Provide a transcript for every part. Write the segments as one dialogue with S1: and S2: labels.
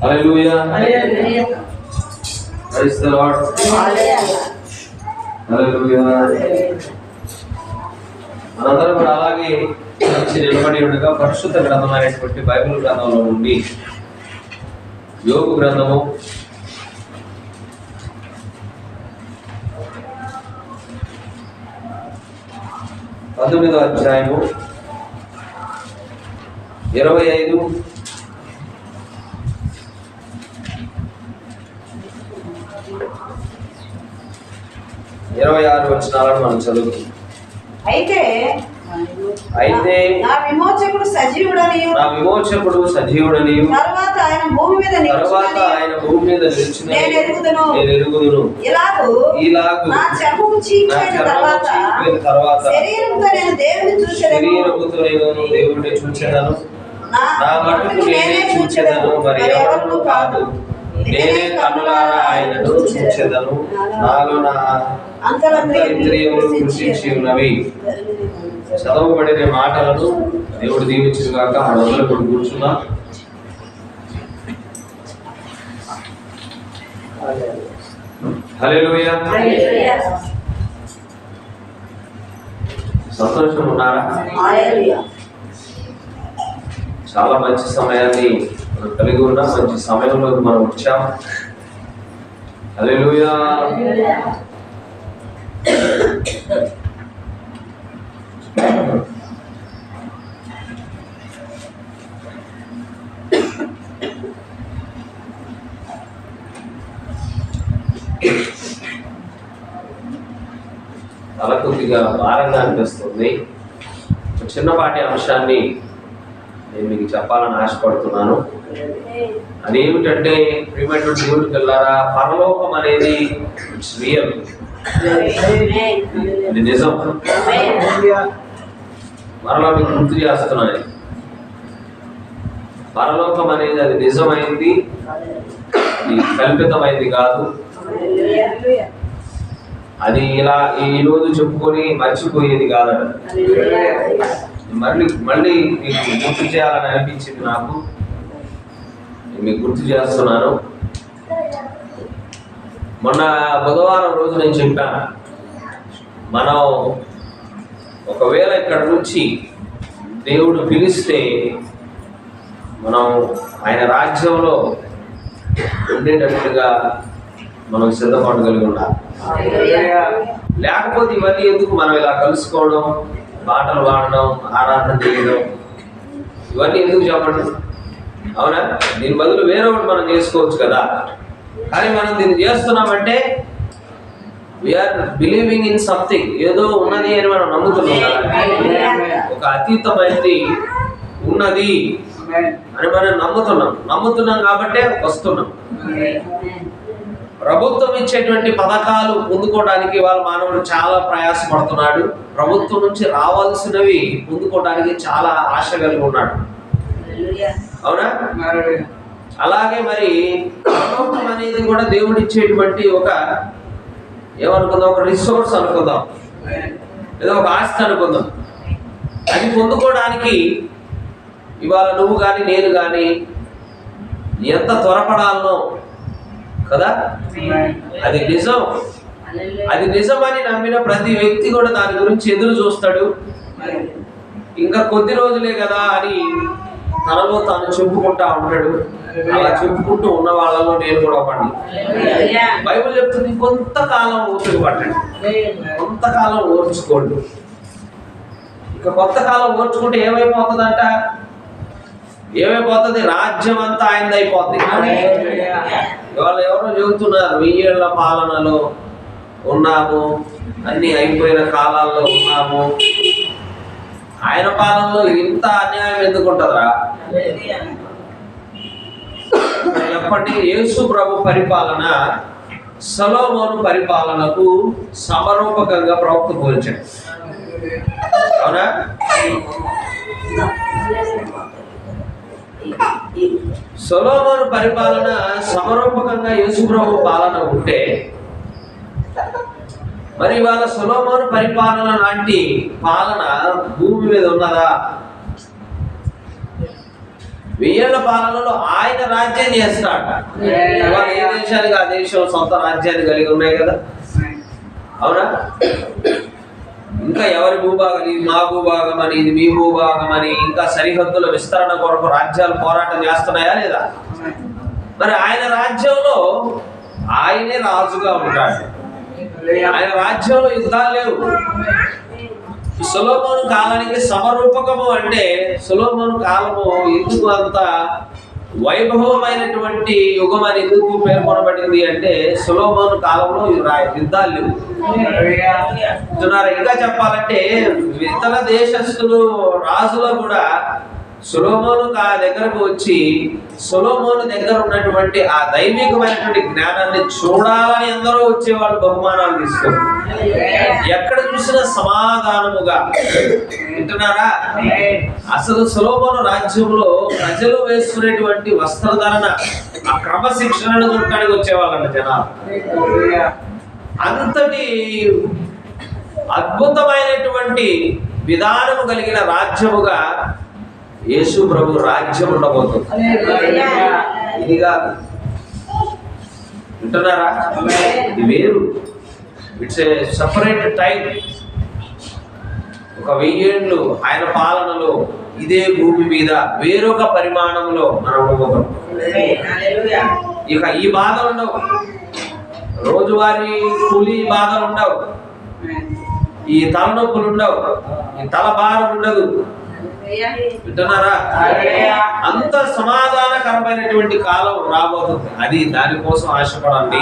S1: Hallelujah. Praise the Lord. Hallelujah. మనందరం కూడా అలాగే నిలబడి ఉండగా పరిశుద్ధ గ్రంథమైనటువంటి బైబిల్ గ్రంథంలో నుండి యోబు గ్రంథము 19వ అధ్యాయము 25, 26 వచనాలను మనం చదువుతాం. అయితే నా విమోచకుడు సజీవుడని తర్వాత ఆయన భూమి మీద నిలిచిన నేను ఎరుగుదును. ఇలాగు నా చర్మము చీకిపోయిన తర్వాత శరీరముతో నేను దేవుని చూచెదను. నా మట్టుకు నేనే చూచెదను, మరి ఎవరు కాదు. నేనే కన్నులారా ఆయనను చూచెదను. నాలో నా అంతరింద్రియములు కృషించి ఉన్నవి. చదవబడిన మాటలను దేవుడు దీవించిన గాక. మొదలు కూడా కూర్చున్నా. హల్లెలూయా. సంతోషం ఉన్నారా? చాలా మంచి సమయాన్ని మనం కలిగి ఉన్నాం. మంచి సమయంలో మనం వచ్చాం. హల్లెలూయా. తల కొద్దిగా భారంగా అనిపిస్తుంది. చిన్నపాటి అంశాన్ని నేను మీకు చెప్పాలని ఆశపడుతున్నాను. అదేమిటంటే ప్రియమైనటువంటి దేవుడికి వెళ్ళారా, పరలోకం అనేది ఇట్స్ రియల్, అది నిజం. మరలా మీకు గుర్తు చేస్తున్నాను, పరలోకం అనేది అది నిజమైంది, అది కల్పితమైంది కాదు. అది ఇలా ఈరోజు చెప్పుకొని మర్చిపోయేది కాదట. మళ్ళీ మీకు గుర్తు చేయాలని అనిపించింది నాకు. మీకు గుర్తు చేస్తున్నాను. మొన్న బుధవారం రోజు నేను చెప్పాను, మనం ఒకవేళ ఇక్కడ నుంచి దేవుడు పిలిస్తే మనం ఆయన రాజ్యంలో ఉండేటట్టుగా మనం సిద్ధపడగలిగి ఉండాలి. లేకపోతే ఇవన్నీ ఎందుకు మనం ఇలా కలుసుకోవడం, పాటలు పాడడం, ఆరాధన చేయడం, ఇవన్నీ ఎందుకు చెప్పండి? అవునా? దీని బదులు వేరే ఒకటి మనం చేసుకోవచ్చు కదా. కానీ మనం దీన్ని చేస్తున్నామంటే వీఆర్ బిలీవింగ్ ఇన్ సంథింగ్, ఏదో ఉన్నది అని మనం నమ్ముతున్నాం కదా. ఒక అతీతమైనది ఉన్నది అని మనం నమ్ముతున్నాం కాబట్టే వస్తున్నాం. ప్రభుత్వం ఇచ్చేటువంటి పథకాలు పొందుకోవడానికి వాళ్ళ మానవుడు చాలా ప్రయాసపడుతున్నాడు. ప్రభుత్వం నుంచి రావాల్సినవి పొందుకోవడానికి చాలా ఆశ కలిగి ఉన్నాడు. అవునా? అలాగే మరి పరలోకం అనేది కూడా దేవుడు ఇచ్చేటువంటి ఒక ఏమనుకుందాం, ఒక రిసోర్స్ అనుకుందాం, ఏదో ఒక ఆస్తి అనుకుందాం. అది పొందుకోవడానికి ఇవాళ నువ్వు కానీ నేను కానీ ఎంత త్వరపడాలనో కదా. అది నిజం, అది నిజమని నమ్మిన ప్రతి వ్యక్తి కూడా దాని గురించి ఎదురు చూస్తాడు. ఇంకా కొద్ది రోజులే కదా అని తనలో తాను చెప్పుకుంటా ఉంటాడు. అలా చెప్పుకుంటూ ఉన్న వాళ్ళలో నేను కూడా పడి. బైబిల్ చెప్తుంది, కొంతకాలం ఓపిక పట్టండి, కొంతకాలం ఓర్చుకోండి. ఇక కొంతకాలం ఓర్చుకుంటే ఏమైపోతుందంట? ఏమైపోతుంది? రాజ్యం అంతా ఆయనది అయిపోతుంది. ఇవాళ ఎవరో చెబుతున్నారు, 1000 ఏళ్ల పాలనలో ఉన్నాము, అన్ని అయిపోయిన కాలాల్లో ఉన్నాము. ఆయన పాలనలో ఇంత అన్యాయం ఎందుకు ఉంటుందిరా? చెప్పండి. యేసు ప్రభు పరిపాలన సొలొమోను పరిపాలనకు సమరూపకంగా ప్రవక్త పోల్చాడు. అవునా? సొలొమోను పరిపాలన సమరూపకంగా యేసు ప్రభు పాలన ఉంటే, మరి ఇవాళ సొలొమోను పరిపాలన లాంటి పాలన భూమి మీద ఉన్నదా? 1000 ఏళ్ల పాలనలో ఆయన రాజ్యం చేస్తాడు. ఇవాళ ఏ దేశానికి ఆ దేశం సొంత రాజ్యాన్ని కలిగి ఉన్నాయి కదా, అవునా? ఇంకా ఎవరి భూభాగం, ఇది మా భూభాగం అని, ఇది మీ భూభాగం అని, ఇంకా సరిహద్దుల విస్తరణ కొరకు రాజ్యాలు పోరాటం చేస్తున్నాయా లేదా? మరి ఆయన రాజ్యంలో ఆయనే రాజుగా ఉంటాడు. ఆయన రాజ్యంలో యుద్ధాలు లేవు. సొలొమోను కాలానికి సమరూపకము అంటే సొలొమోను కాలము ఎందుకు అంత వైభవమైనటువంటి యుగం అని ఎందుకు పేర్కొనబడింది అంటే సొలొమోను కాలంలో యుద్ధాలు లేవు. ఇంకా చెప్పాలంటే ఇతర దేశస్తులు రాజులు కూడా సొలొమోను దగ్గరకు వచ్చి సొలొమోను దగ్గర ఉన్నటువంటి ఆ దైవికమైనటువంటి జ్ఞానాన్ని చూడాలని అందరూ వచ్చేవాళ్ళు, బహుమానాలు తీసుకొని. ఎక్కడ చూసినా సమాధానముగా వింటున్నారా? అసలు సొలొమోను రాజ్యంలో ప్రజలు వేసుకునేటువంటి వస్త్రధారణ, ఆ క్రమశిక్షణను చూడటానికి వచ్చేవాళ్ళంట జనాలు. అంతటి అద్భుతమైనటువంటి విధానము కలిగిన రాజ్యముగా యేసు ప్రభు రాజ్యం ఉండబోతుంది. ఇది కాదు, వింటున్నారా? ఇది వేరు. It's a separate time. ఒక 1000 ఏళ్ళు ఆయన పాలనలో ఇదే భూమి మీద వేరొక పరిమాణంలో మనం ఉండబోతాం. ఇక ఈ బాధలు ఉండవు, రోజువారీ కూలీ బాధలు ఉండవు, ఈ తలనొప్పులు ఉండవు, ఈ తల భారం ఉండదు. వింటున్నారా? అంత సమాధానకరమైనటువంటి కాలం రాబోతుంది. అది దానికోసం ఆశపడండి,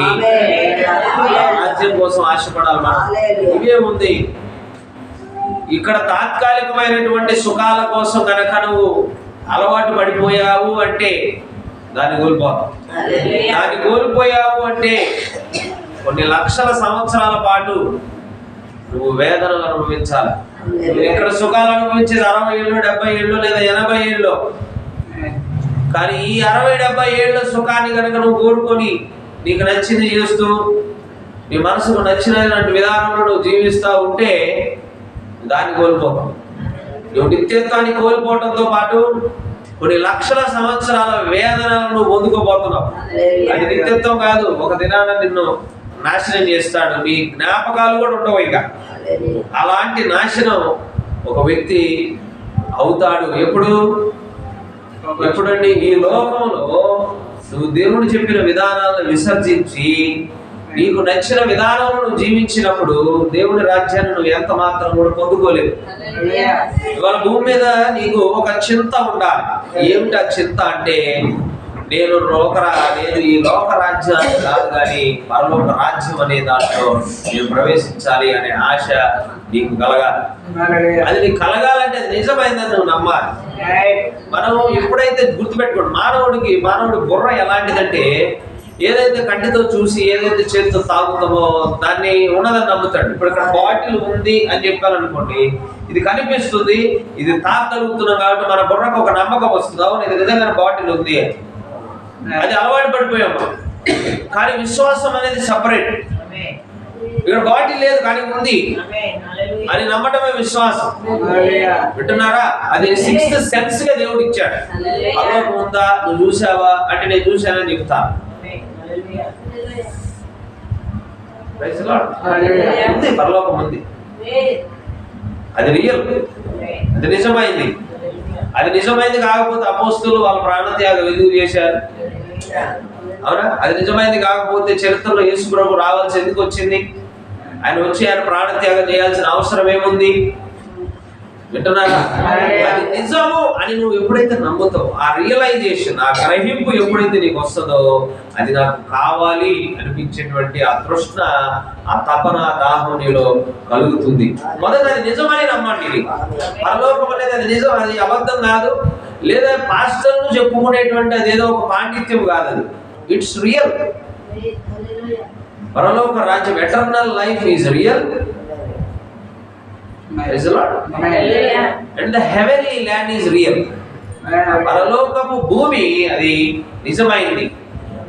S1: రాజ్యం కోసం ఆశపడాలి మనం. ఇవే ఉంది. ఇక్కడ తాత్కాలికమైనటువంటి సుఖాల కోసం కనుక నువ్వు అలవాటు పడిపోయావు అంటే దాన్ని కోల్పోతావు. దాన్ని కోల్పోయావు అంటే కొన్ని లక్షల సంవత్సరాల పాటు నువ్వు వేదనలు అనుభవించాలి. ఇక్కడ సుఖాలు అనుభవించేది 60 ఏళ్ళు, 70 ఏళ్ళు లేదా 80 ఏళ్ళు. కానీ ఈ 60-70 ఏళ్ళ సుఖాన్ని కనుక నువ్వు కోరుకొని నీకు నచ్చింది చేస్తూ నీ మనసుకు నచ్చినటువంటి విధానంలో నువ్వు జీవిస్తూ ఉంటే దాన్ని కోల్పోతావు. నువ్వు నిత్యత్వాన్ని కోల్పోవడంతో పాటు కొన్ని లక్షల సంవత్సరాల వేదనలను నువ్వు పొందుకోబోతున్నావు. అది నిత్యత్వం కాదు, ఒక దినాన నిన్ను నాశనం చేస్తాడు. నీ జ్ఞాపకాలు కూడా ఉండవు. ఇక అలాంటి నాశనం ఒక వ్యక్తి అవుతాడు. ఎప్పుడండి? ఈ లోకంలో నువ్వు దేవుడు చెప్పిన విధానాలను విసర్జించి నీకు నచ్చిన విధానంలో నువ్వు జీవించినప్పుడు దేవుని రాజ్యాన్ని నువ్వు ఎంత మాత్రం కూడా పొందుకోలేవు. ఇవాళ భూమి మీద నీకు ఒక చింత ఉండాలి. ఏమిటి ఆ చింత అంటే నేను ఈ లోక రాజ్యాన్ని కాదు కానీ పరలోక రాజ్యం అనే దాంట్లో నేను ప్రవేశించాలి అనే ఆశ నీకు కలగాలి. అది నీకు కలగాలంటే అది నిజమైందని నువ్వు నమ్మాలి. మనం ఎప్పుడైతే గుర్తుపెట్టుకోండి, మానవుడి బుర్ర ఎలాంటిదంటే ఏదైతే కంటితో చూసి ఏదైతే చేతితో తాగుతామో దాన్ని ఉన్నదని నమ్ముతాడు. ఇప్పుడు ఇక్కడ బాటిల్ ఉంది అని చెప్పాలనుకోండి, ఇది కనిపిస్తుంది, ఇది తాగలుగుతున్నాం కాబట్టి మన బుర్రకు ఒక నమ్మకం వస్తుంది, అవును ఇది నిజంగా బాటిల్ ఉంది అని. అది అలవాటు పడిపోయాము. కానీ విశ్వాసం అనేది సపరేట్. ఇక్కడ బాటిల్ లేదు కానీ ఉంది అని నమ్మటమే విశ్వాసం. వింటున్నారా? అది 6th సెన్స్ గా దేవుడు ఇచ్చాడు. పరలోకం ఉందా, నువ్వు చూసావా అంటే నేను చూశానని చెప్తా. పరలోకం ఉంది, అది రియల్, అది నిజమైంది. అది నిజమైంది కాకపోతే అపోస్తులు వాళ్ళ ప్రాణత్యాగం ఎందుకు చేశారు? అవునా? అది నిజమైంది కాకపోతే చరిత్రలో యేసు ప్రభు రావాల్సి ఎందుకు వచ్చింది? ఆయన వచ్చి ఆయన ప్రాణత్యాగం చేయాల్సిన అవసరం ఏముంది? వింటున్నారా? అది నిజము అని నువ్వు ఎప్పుడైతే నమ్ముతావు, ఆ రియలైజేషన్, ఆ గ్రహింపు ఎప్పుడైతే నీకు వస్తుందో అది నాకు కావాలి అనిపించేటువంటి ఆ తృష్ణ, ఆ తపన, దాహం నీలో కలుగుతుంది. మొదట అది నిజమని నమ్మండి. పరలోకం అనేది అది నిజం, అది అబద్ధం కాదు. లేదా పాస్టర్లు చెప్పుకునేటువంటి అదేదో ఒక పాండిత్యం కాదు, అది ఇట్స్ రియల్. పరలోక రాజ్యం, eternal life is real. Praise the Lord. And the heavenly land is real. పరలోకపు భూమి అది నిజమైంది.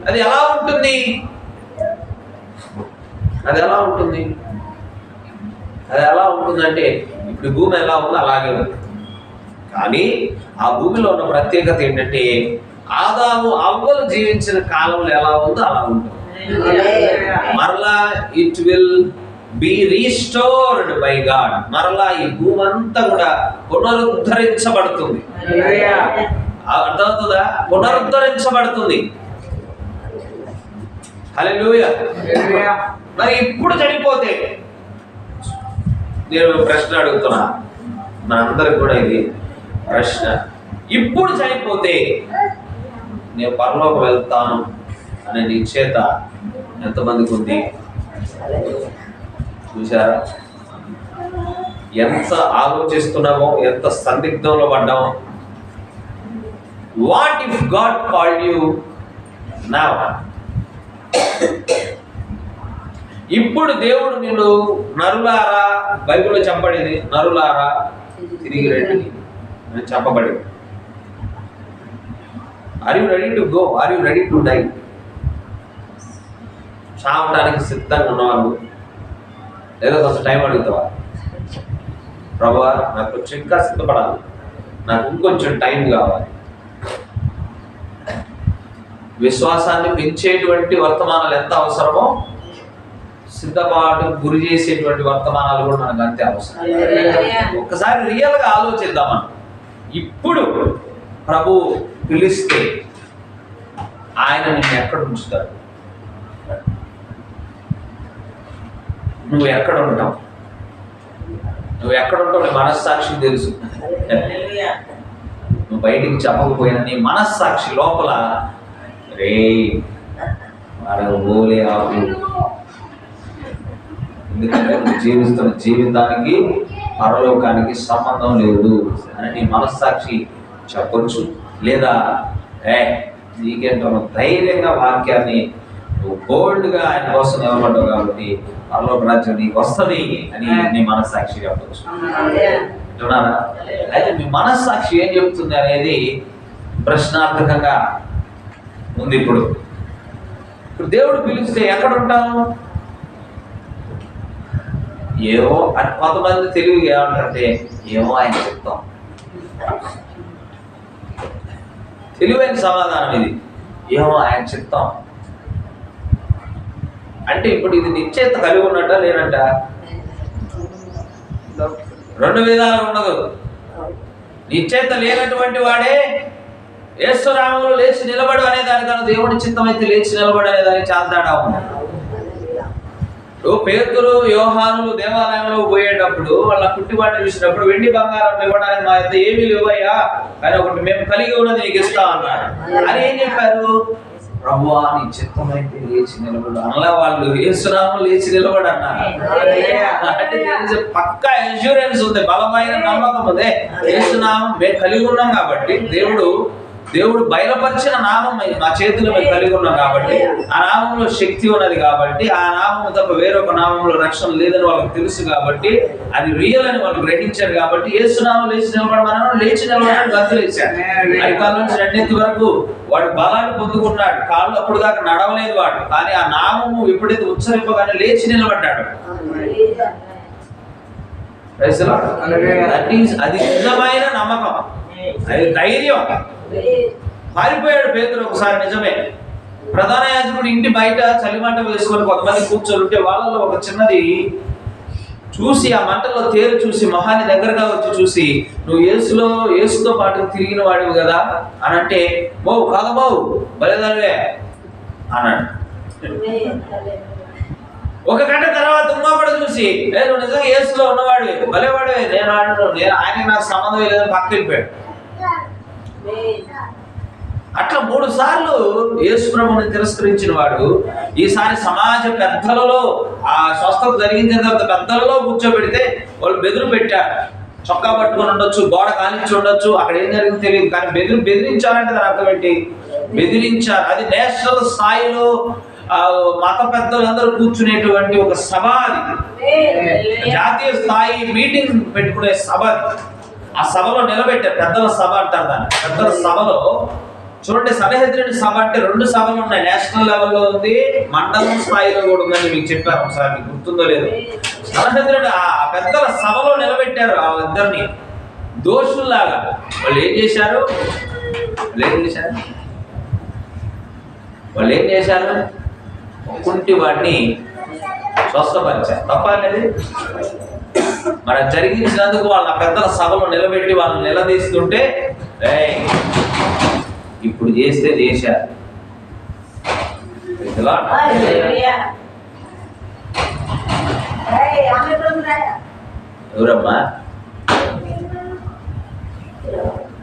S1: అది ఎలా ఉంటుంది? అది ఎలా ఉంటుందంటే ఇప్పుడు భూమి ఎలా ఉందో అలాగే ఉంది. కానీ ఆ భూమిలో ఉన్న ప్రత్యేకత ఏంటంటే ఆదాము అవ్వలు జీవించిన కాలంలో ఎలా ఉందో అలా ఉంటుంది. మరలా it will be restored by God. మరలా ఈ భూమి అంతా కూడా పునరుద్ధరించబడుతుంది. అర్థమవుతుందా? పునరుద్ధరించబడుతుంది. హల్లెలూయా. మరి ఇప్పుడు చనిపోతే, నేను ప్రశ్న అడుగుతున్నా, మనందరికి కూడా ఇది ప్రశ్న. ఇప్పుడు చనిపోతే నేను పరలోకి వెళ్తాను అనే నిశ్చయత ఎంతమందికి ఉంది? చూసారా? ఎంత ఆలోచిస్తున్నామో, ఎంత సందిగ్ధంలో పడ్డామో. What if God called you now? ఇప్పుడు దేవుడు నిన్ను నరులారా, బైబిల్లో చెప్పబడింది, నరులారా తిరిగి రండి అని చెప్పబడింది. Are you ready to go? Are you ready to die? చావడానికి సిద్ధంగా ఉన్నవారు లేదా కొంచెం టైం అడుగుతావా? ప్రభువా, నాకు కొంచెం ఇంకా సిద్ధపడాలి, నాకు ఇంకొంచెం టైం కావాలి. విశ్వాసాన్ని పెంచేటువంటి వర్తమానాలు ఎంత అవసరమో, సిద్ధపాటు గురి చేసేటువంటి వర్తమానాలు కూడా మనకు అంతే అవసరం. ఒక్కసారి రియల్ గా ఆలోచిద్దామా? ఇప్పుడు ప్రభు పిలిస్తే ఆయన నిన్ను ఎక్కడ ఉంచుతాడు? నువ్వు ఎక్కడ ఉంటావు? నువ్వు ఎక్కడ ఉంటావు నీ మనస్సాక్షి తెలుసు. నువ్వు బయటికి చెప్పకపోయినా నీ మనస్సాక్షి లోపల రే ఓలే ఆపు. ఎందుకంటే నువ్వు జీవిస్తున్న జీవితానికి పరలోకానికి సంబంధం లేదు అని నీ మనస్సాక్షి చెప్పొచ్చు. లేదా నీకేంటో ధైర్యంగా వాక్యాన్ని నువ్వు బోల్డ్గా ఆయన కోసం నిలబడ్డావు కాబట్టి పరలోక రాజ్యం నీకు వస్తుంది అని నీ మనస్సాక్షి చెప్పొచ్చు. అంటున్నారా? అయితే మీ మనస్సాక్షి ఏం చెప్తుంది అనేది ప్రశ్నార్థకంగా ఉంది. ఇప్పుడు దేవుడు పిలిస్తే ఎక్కడ ఉంటాము? ఏమో అని కొంతమంది తెలివిగా ఏమంటారంటే, ఏమో ఆయన చెప్తాం. తెలివైన సమాధానం ఇది. ఏమో ఆయన చెప్తాం అంటే ఇప్పుడు ఇది నిశ్చయిత కలిగి ఉన్నట్ట లేనట్ట? రెండు విధాలు ఉండదు. నిశ్చయిత లేనటువంటి వాడే యేసునామములో లేచి నిలబడు అనే దానికన్నా దేవుడి చిత్తం అయితే లేచి నిలబడు అనే దానికి చాలా తేడా ఉంది. పేతురు యోహానులు దేవాలయంలో పోయేటప్పుడు వాళ్ళ పుట్టిబాటు చూసినప్పుడు వెండి బంగారం ఇవ్వడానికి మా యొక్క ఏమీ లేవయ్యా, కానీ ఒకటి మేము కలిగి ఉన్నది నీకు ఇస్తా అన్నారు. అని ఏం చెప్పారు? ప్రభువా నీ చిత్తం అయితే లేచి నిలబడు అలా. వాళ్ళు యేసునామములో లేచి నిలబడు అన్నారు. అంటే పక్కా ఇన్సూరెన్స్ ఉంది, బలమైన నమ్మకం ఉంది. యేసునామం మేము కలిగి ఉన్నాం కాబట్టి దేవుడు బయలుపరిచిన నామం మా చేతిలో మేము కలిగి ఉన్నాం కాబట్టి, ఆ నామంలో శక్తి ఉన్నది కాబట్టి, ఆ నామం తప్ప వేరొక నామంలో రక్షణ లేదని వాళ్ళకి తెలుసు కాబట్టి, అది రియల్ అని వాళ్ళు గ్రహించారు కాబట్టి యేసునామం లేచి నిలబడమన్నాడు. లేచి నిలబడడానికి గంతులేశాడు. అరికాళ్ళ నుంచి రెండెత్తి వరకు వాడు బలాన్ని పొందుకున్నాడు. కాళ్ళు అప్పుడు దాకా నడవలేదు వాడు, కానీ ఆ నామము ఎప్పుడైతే ఉచ్చరింపగానే లేచి నిలబడ్డాడు. అది నిజమైన నమ్మకం, అది ధైర్యం. పారిపోయాడు పేతురు ఒకసారి. నిజమే, ప్రధాన యాజకుడు ఇంటి బయట చలిమంట వేసుకొని కొంతమంది కూర్చొని ఉంటే వాళ్ళలో ఒక చిన్నది చూసి, ఆ మంటలో తేరు చూసి మొహాన్ని దగ్గరగా వచ్చి చూసి, నువ్వు యేసుతో పాటు తిరిగిన వాడివి కదా అని అంటే, బావు కాదు బావు బలేదానివే అన్నాడు. ఒక గంట తర్వాత ఇంకొకటి చూసి, నువ్వు నిజంగా యేసులో ఉన్నవాడివి, భలేవాడివే, నేను ఆయన నాకు సంబంధం లేదని పక్క వెళ్ళిపోయాడు. అట్లా 3 సార్లు యేసు ప్రభువుని తిరస్కరించిన వాడు ఈసారి సమాజ పెద్దలలో ఆ స్వస్థత జరిగించిన తర్వాత పెద్దలలో కూర్చోబెడితే వాళ్ళు బెదురు పెట్టారు. చొక్కా పట్టుకొని ఉండొచ్చు, గోడ కానిచ్చి ఉండొచ్చు, అక్కడ ఏం జరిగింది తెలియదు, కానీ బెదిరించారంటే దాని అర్థం ఏంటి? బెదిరించారు. అది నేషనల్ స్థాయిలో మత పెద్దలందరూ కూర్చునేటువంటి ఒక సభ, అది జాతీయ స్థాయి మీటింగ్ పెట్టుకునే సభ. ఆ సభలో నిలబెట్టారు, పెద్దల సభ అంటారు దాన్ని. పెద్దల సభలో చూడండి, సన్హెద్రిన్ సభ అంటే 2 సభలు ఉన్నాయి. నేషనల్ లెవెల్లో ఉంది, మండలం స్థాయిలో కూడా ఉందని మీకు చెప్పారు ఒకసారి, మీకు గుర్తుందో లేదు. సన్హెద్రిన్ ఆ పెద్దల సభలో నిలబెట్టారు వాళ్ళిద్దరిని. దోషుల్లాగా వాళ్ళు ఏం చేశారు? కుంటి వాడిని స్వస్థపరిచారు. తప్ప అనేది మరి జరిగించినందుకు వాళ్ళ పెద్దల సభలో నిలబెట్టి వాళ్ళని నిలదీస్తుంటే ఇప్పుడు చేస్తే చేశారు. ఎవరమ్మా?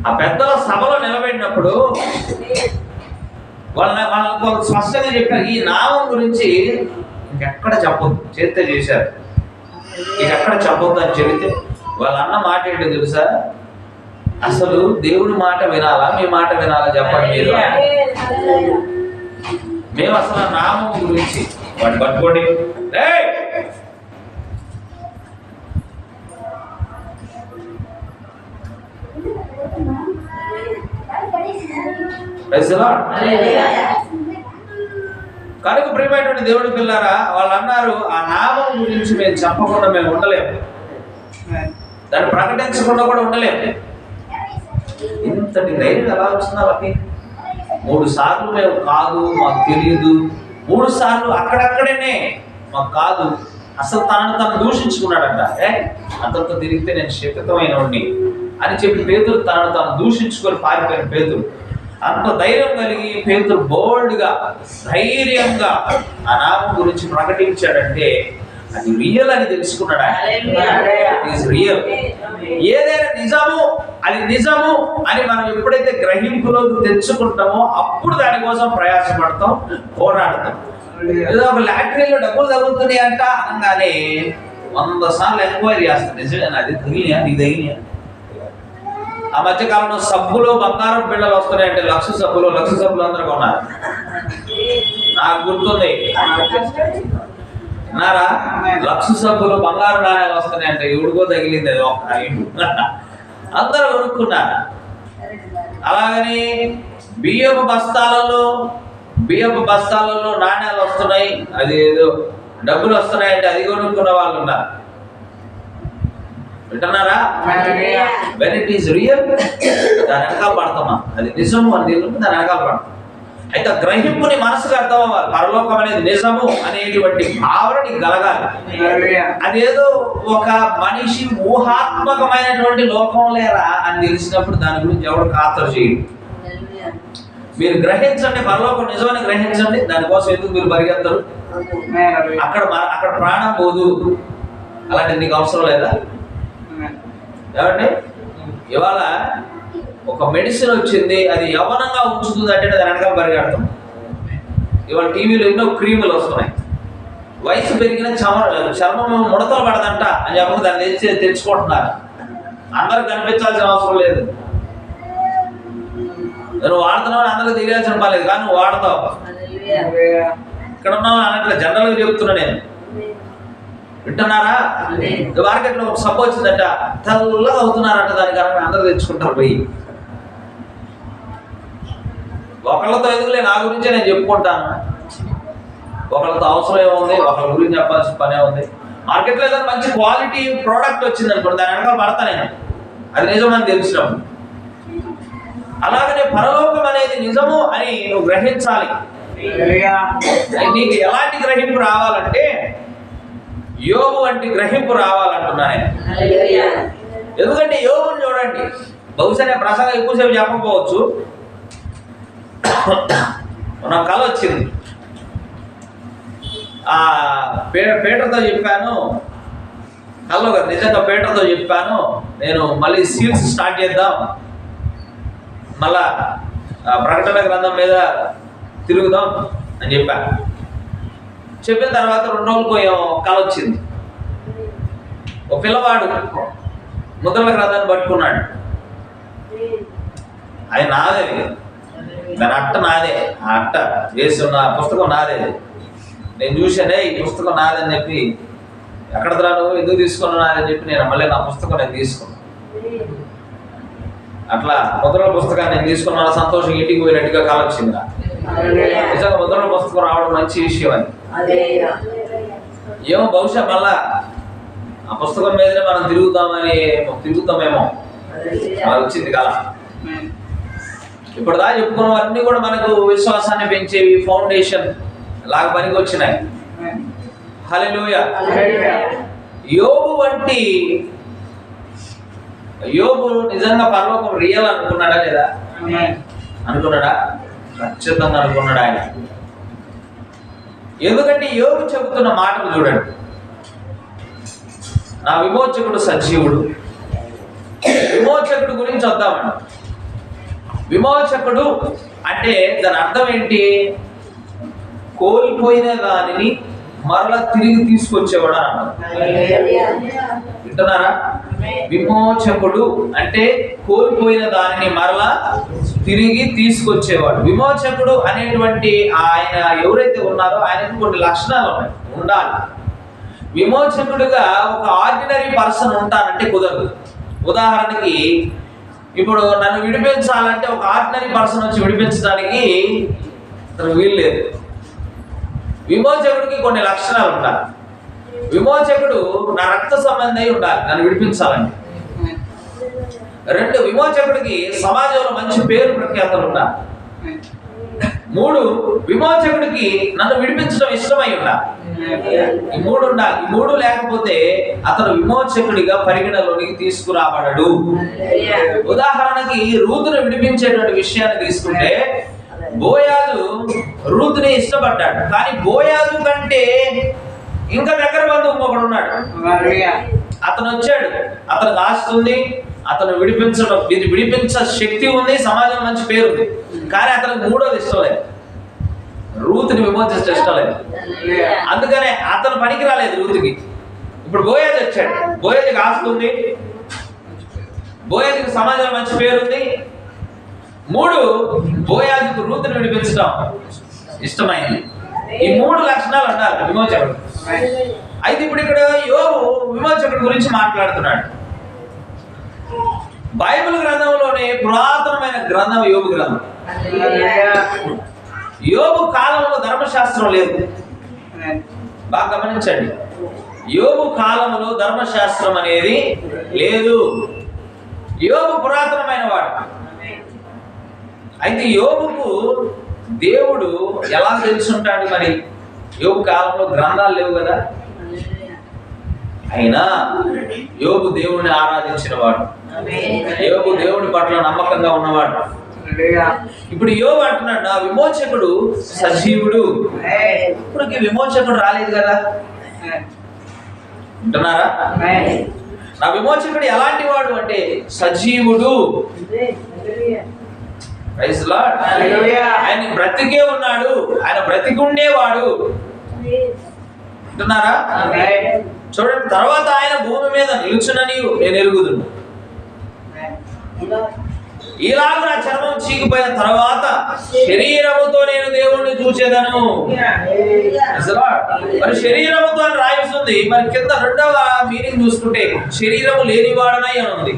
S1: ఆ పెద్దల సభలో నిలబెట్టినప్పుడు వాళ్ళకు స్పష్టంగా చెప్పారు, ఈ నామం గురించి ఇంకెక్కడ చెప్పొద్దు, చేస్తే చేశారు, ఇంకెక్కడ చెప్పొద్దు అని చెబితే వాళ్ళ అన్న మాట ఏంటో తెలుసా? అసలు దేవుడి మాట వినాలా మీ మాట వినాలా చెప్పండి మీరు. మేము అసలు నామం గురించి వాడు పట్టుకోండి, కనుక ప్రియమైనటువంటి దేవుడి పిల్లారా, వాళ్ళు అన్నారు ఆ నామం గురించి మేము చెప్పకుండా మేము ఉండలేము, దాన్ని ప్రకటించకుండా కూడా ఉండలేము. ఇంతటి ధైర్యం ఎలా వచ్చిందా వాళ్ళకి? 3 సార్లు మేము కాదు, మాకు తెలియదు, 3 సార్లు అక్కడక్కడనే మాకు కాదు, అసలు తనను దూషించుకున్నాడంట. అతనితో తిరిగితే నేను శక్తిమైన వాడిని అని చెప్పి పేతురు తనను దూషించుకొని పారిపోయిన పేతురు అంత ధైర్యం కలిగి పేతురు బోల్డ్గా ధైర్యంగా ఆ నామం గురించి ప్రకటించాడంటే అది రియల్ అని తెలుసుకున్నాడు. రియల్. ఏదైనా నిజము, అది నిజము అని మనం ఎప్పుడైతే గ్రహింపులోకి తెచ్చుకుంటామో అప్పుడు దానికోసం ప్రయాసపడతాం, పోరాడతాం. ఏదో ఒక లాటరీలో డబ్బులు తగ్గుతున్నాయి అంట అనగానే 100 సార్లు ఎంక్వైరీ చేస్తాం, నిజంగా అది తగిలియా, నీకు తగిలియా. ఆ మధ్యకాలంలో సబ్బులు బంగారం బిళ్ళలు వస్తున్నాయంటే లక్ష సబ్బులు అందరూ కొన్నారు. నాకు గుర్తుంది, అన్నారా, లక్ష సబ్బులు బంగారు నాణ్యాలు వస్తున్నాయంటే ఎవడికో తగిలింది అది ఒక అందరూ కొనుక్కున్నారు. అలాగని బియ్యపు బస్తాలలో నాణ్యాలు వస్తున్నాయి, అది ఏదో డబ్బులు వస్తున్నాయంటే అది కొనుక్కున్న వాళ్ళు ఉన్నారు. వింటున్నారా? వెన్ ఇట్ ఈస్ రియల్ దాని వెనకాల పడతామా, అది నిజము అని దాని వెనకాల పడతాం. అయితే గ్రహింపుని మనసుకు అర్థం అవ్వాలి. పరలోకం అనేది నిజము అనేటువంటి భావన నీకు కలగాలి. అదేదో ఒక మనిషి ఊహాత్మకమైనటువంటి లోకం లేరా అని తెలిసినప్పుడు దాని గురించి ఎవరు ఖాతరు చేయడు. మీరు గ్రహించండి, పరలోకం నిజమని గ్రహించండి, దానికోసం ఎందుకు మీరు పరిగెత్తరు? అక్కడ ప్రాణం పోదు. అలాంటి నీకు అవసరం లేదా? ఏమంటే ఇవాళ ఒక మెడిసిన్ వచ్చింది, అది యవ్వనంగా ఉంచుతుంది అంటే దాని వెనకాల పరిగెడతాం. ఇవాళ టీవీలో ఎన్నో క్రీములు వస్తున్నాయి, వయసు పెరిగిన చర్మం ముడతలు పడదంట అని చెప్పి దాన్ని తెచ్చుకుంటున్నారు. అందరికి కనిపించాల్సిన అవసరం లేదు, నువ్వు వాడుతున్నావు అందరికి తెలియాల్సిన పర్లేదు, కానీ నువ్వు వాడతావు. ఇక్కడ ఉన్నావు అన్నట్లు జనరల్గా చెప్తున్నా నేను. వింటున్నారా? మార్కెట్లో ఒక సబ్బు వచ్చిందట, తెల్లగా అవుతున్నారంట, దాని కారణంగా అందరూ తెచ్చుకుంటారు పోయి. ఒకళ్ళతో ఎదుగులే, నా గురించే నేను చెప్పుకుంటాను. ఒకళ్ళతో అవసరం ఏముంది, ఒకళ్ళ గురించి చెప్పాల్సిన పనే ఉంది. మార్కెట్లో ఏదైనా మంచి క్వాలిటీ ప్రోడక్ట్ వచ్చింది అనుకోండి, దాని వెనకాల పడతా నేను, అది నిజమని తెలిసినప్పుడు. అలాగనే పరలోకం అనేది నిజము అని నువ్వు గ్రహించాలి. నీకు ఎలాంటి గ్రహింపు రావాలంటే యోబు వంటి గ్రహింపు రావాలంటున్నాను. ఎందుకంటే యోబుని చూడండి, బహుశా నేను ప్రసంగం ఎక్కువసేపు చెప్పకపోవచ్చు, నా కళ వచ్చింది. పీటర్తో చెప్పాను, కల్లో కదా నిజంగా పీటర్తో చెప్పాను, నేను మళ్ళీ సీల్స్ స్టార్ట్ చేద్దాం, మళ్ళా ప్రకటన గ్రంథం మీద తిరుగుదాం అని చెప్పాను. చెప్పిన తర్వాత 2 రోజులకు కళ వచ్చింది. ఒక పిల్లవాడు ముద్రల గ్రంథాన్ని పట్టుకున్నాడు. అది నాదే, దాని అట్ట నాదే, ఆ అట్ట వేస్తున్న పుస్తకం నాదే. నేను చూసానే ఈ పుస్తకం నాదని చెప్పి, ఎక్కడ నువ్వు ఎందుకు తీసుకున్నా నాదని చెప్పి నేను మళ్ళీ నా పుస్తకం నేను తీసుకున్నాను. అట్లా ముద్రల పుస్తకాన్ని నేను తీసుకున్న సంతోషం ఇంటికి పోయినట్టుగా కళ వచ్చింది. నిజంగా ముద్రల పుస్తకం రావడం మంచి విషయం అని. ఏమో బహుశా మళ్ళా ఆ పుస్తకం మీదనే మనం తిరుగుతామేమో అలా వచ్చింది కదా. ఇప్పుడు దా చెప్పుకున్నవన్నీ కూడా మనకు విశ్వాసాన్ని పెంచేవి, ఫౌండేషన్ లాగా పనికి వచ్చినాయి. హల్లెలూయా. యోబు నిజంగా పరలోకం రియల్ అనుకున్నాడా లేదా? అనుకున్నాడా? ఖచ్చితంగా అనుకున్నాడు ఆయన. ఎందుకంటే యోబు చెబుతున్న మాటలు చూడండి. నా విమోచకుడు సజీవుడు. విమోచకుడు గురించి వద్దామండి. విమోచకుడు అంటే దాని అర్థం ఏంటి? కోల్పోయిన దానిని మరలా తిరిగి తీసుకొచ్చేవాడు అన్నాడు. వింటున్నారా? విమోచకుడు అంటే కోల్పోయిన దానిని మరలా తిరిగి తీసుకొచ్చేవాడు. విమోచకుడు అనేటువంటి ఆయన ఎవరైతే ఉన్నారో ఆయనకు కొన్ని లక్షణాలు ఉండాలి. విమోచకుడుగా ఒక ఆర్డినరీ పర్సన్ ఉంటానంటే కుదరదు. ఉదాహరణకి ఇప్పుడు నన్ను విడిపించాలంటే ఒక ఆర్డినరీ పర్సన్ వచ్చి విడిపించడానికి అతను వీలు లేదు. విమోచకుడికి కొన్ని లక్షణాలు ఉండాలి. విమోచకుడు నా రక్త సంబంధి ఉండాలి నన్ను విడిపించాలంటే. 2, విమోచకుడికి సమాజంలో మంచి పేరు ప్రఖ్యాతలు ఉండాలి. 3, విమోచకుడికి నన్ను విడిపించడం ఇష్టమై ఉండాలి. ఈ 3 ఉండాలి. ఈ 3 లేకపోతే అతను విమోచకుడిగా పరిగణలోనికి తీసుకురాబడడు. ఉదాహరణకి రూతును విడిపించేటువంటి విషయాన్ని తీసుకుంటే, బోయాజు రూతుని ఇష్టపడ్డాడు. కానీ బోయాజు కంటే ఇంకా దగ్గర బంధువు ఒకడు ఉన్నాడు. అతను వచ్చాడు, అతనికి ఆస్తి ఉంది, అతను విడిపించ శక్తి ఉంది, సమాజంలో మంచి పేరు ఉంది. కానీ అతనికి 3వది ఇష్టం లేదు, రూతుని విమోచించడం ఇష్టం లేదు. అందుకనే అతను పనికి రాలేదు రూతుకి. ఇప్పుడు బోయాజు వచ్చాడు, బోయాజుకి ఆస్తి ఉంది, బోయాజుకి సమాజంలో మంచి పేరు ఉంది. 3, బోయాజుకు రూతుని విడిపించడం ఇష్టమైంది. ఈ 3 లక్షణాలు ఉండాలి విమోచకుడు. అయితే ఇప్పుడు ఇక్కడ యోబు విమోచకుడి గురించి మాట్లాడుతున్నాడు. బైబిల్ గ్రంథంలోనే పురాతనమైన గ్రంథం యోబు గ్రంథం. యోబు కాలంలో ధర్మశాస్త్రం లేదు. బాగా గమనించండి, యోబు కాలంలో ధర్మశాస్త్రం అనేది లేదు. యోబు పురాతనమైన వాడు. అయితే యోబుకు దేవుడు ఎలా తెలుసుంటాడు? మరి యోబు కాలంలో గ్రంథాలు లేవు కదా. అయినా యోబు దేవుడిని ఆరాధించిన వాడు, యోబు దేవుడి పట్ల నమ్మకంగా ఉన్నవాడు. ఇప్పుడు యోబు అంటున్నాడు, నా విమోచకుడు సజీవుడు. ఇప్పటికి విమోచకుడు రాలేదు కదా. వింటున్నారా? నా విమోచకుడు ఎలాంటి వాడు అంటే సజీవుడు. Praise lord. ఆయన బ్రతికే ఉన్నాడు, ఆయన బ్రతికుండేవాడు. వింటున్నారా? చూడండి, తర్వాత ఆయన భూమి మీద నిలుచునని నేను ఎరుగుదును. ఇలాగ నా చర్మం చీకిపోయిన తర్వాత శరీరముతో నేను దేవుణ్ణి చూసేదను. మరి శరీరముతో అని రాయిస్తుంది. మరి కింద 2వ మీనింగ్ చూసుకుంటే శరీరము లేనివాడనై అని ఉంది.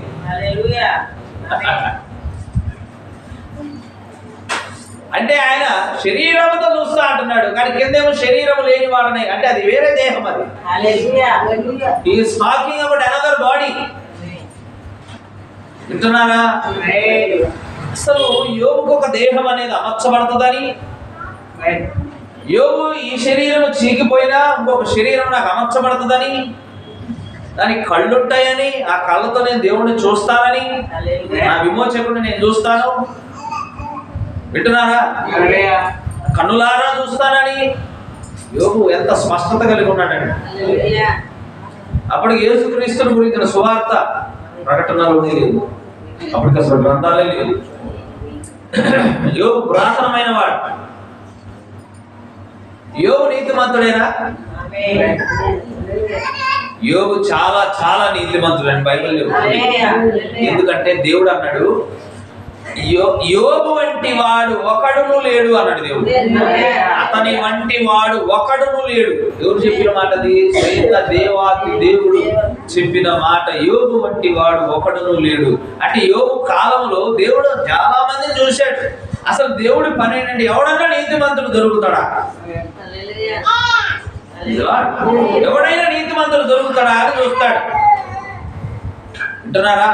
S1: అంటే ఆయన శరీరంతో చూస్తా అంటున్నాడు, కానీ కిందేమో శరీరం లేని వాడనే. అంటే అది వేరే దేహం. అది he is talking about another body. వింటున్నారా? అసలు యోబుకు ఒక దేహం అనేది అమర్చబడుతుందని, యోబు ఈ శరీరం చీకిపోయినా ఇంకొక శరీరం నాకు అమర్చబడుతుందని, దానికి కళ్ళుంటాయని, ఆ కళ్ళతో నేను దేవుణ్ణి చూస్తానని, నా విమోచకుడిని నేను చూస్తాను. వింటున్నారా? కన్నులారా చూస్తానని యోబు ఎంత స్పష్టత కలిగి ఉన్నాడండి. అప్పటికి యేసుక్రీస్తుని గురించిన సువార్త ప్రకటనలు లేదు, అప్పటికి అసలు గ్రంథాలే లేదు. యోబు పురాతనమైన వాడు. యోబు నీతిమంతుడేనా? యోబు చాలా చాలా నీతిమంతుడని బైబిల్ చెప్తుంది. ఎందుకంటే దేవుడు అన్నాడు, యోబు వంటి వాడు ఒకడును లేడు అన్నాడు దేవుడు. అతని వంటి వాడు ఒకడును లేడు. ఎవరు చెప్పిన మాట అది? స్వయంగా దేవాతి దేవుడు చెప్పిన మాట. యోబు వంటి వాడు ఒకడును లేడు. అంటే యోబు కాలంలో దేవుడు చాలా మందిని చూశాడు. అసలు దేవుడి పని ఏంటంటే ఎవడన్నా నీతిమంతుడు దొరుకుతాడా? ఎవడైనా నీతిమంతుడు దొరుకుతాడా అని చూస్తాడు. వింటున్నారా?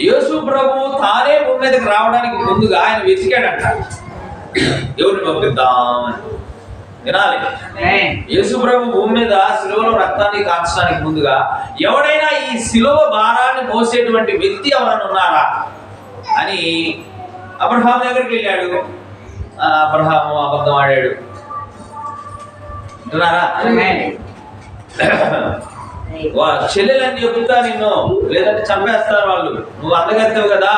S1: యేసు ప్రభువు తానే భూమి మీదకి రావడానికి ముందుగా ఆయన వెతికాడంట, ఎవరిని పంపిద్దామని. వినాలి, యేసు ప్రభు భూమి మీద శిలువలో రక్తాన్ని కాల్చడానికి ముందుగా ఎవడైనా ఈ శిలువ భారాన్ని మోసేటువంటి వ్యక్తి ఎవరైనా ఉన్నారా అని అబ్రహాం దగ్గరికి వెళ్ళాడు. అబ్రహాము అబద్ధం ఆడాడు. విన్నారా? చెల్లెలని చెప్తా నిన్ను, లేదంటే చంపేస్తారు వాళ్ళు, నువ్వు అందగత్తవు కదా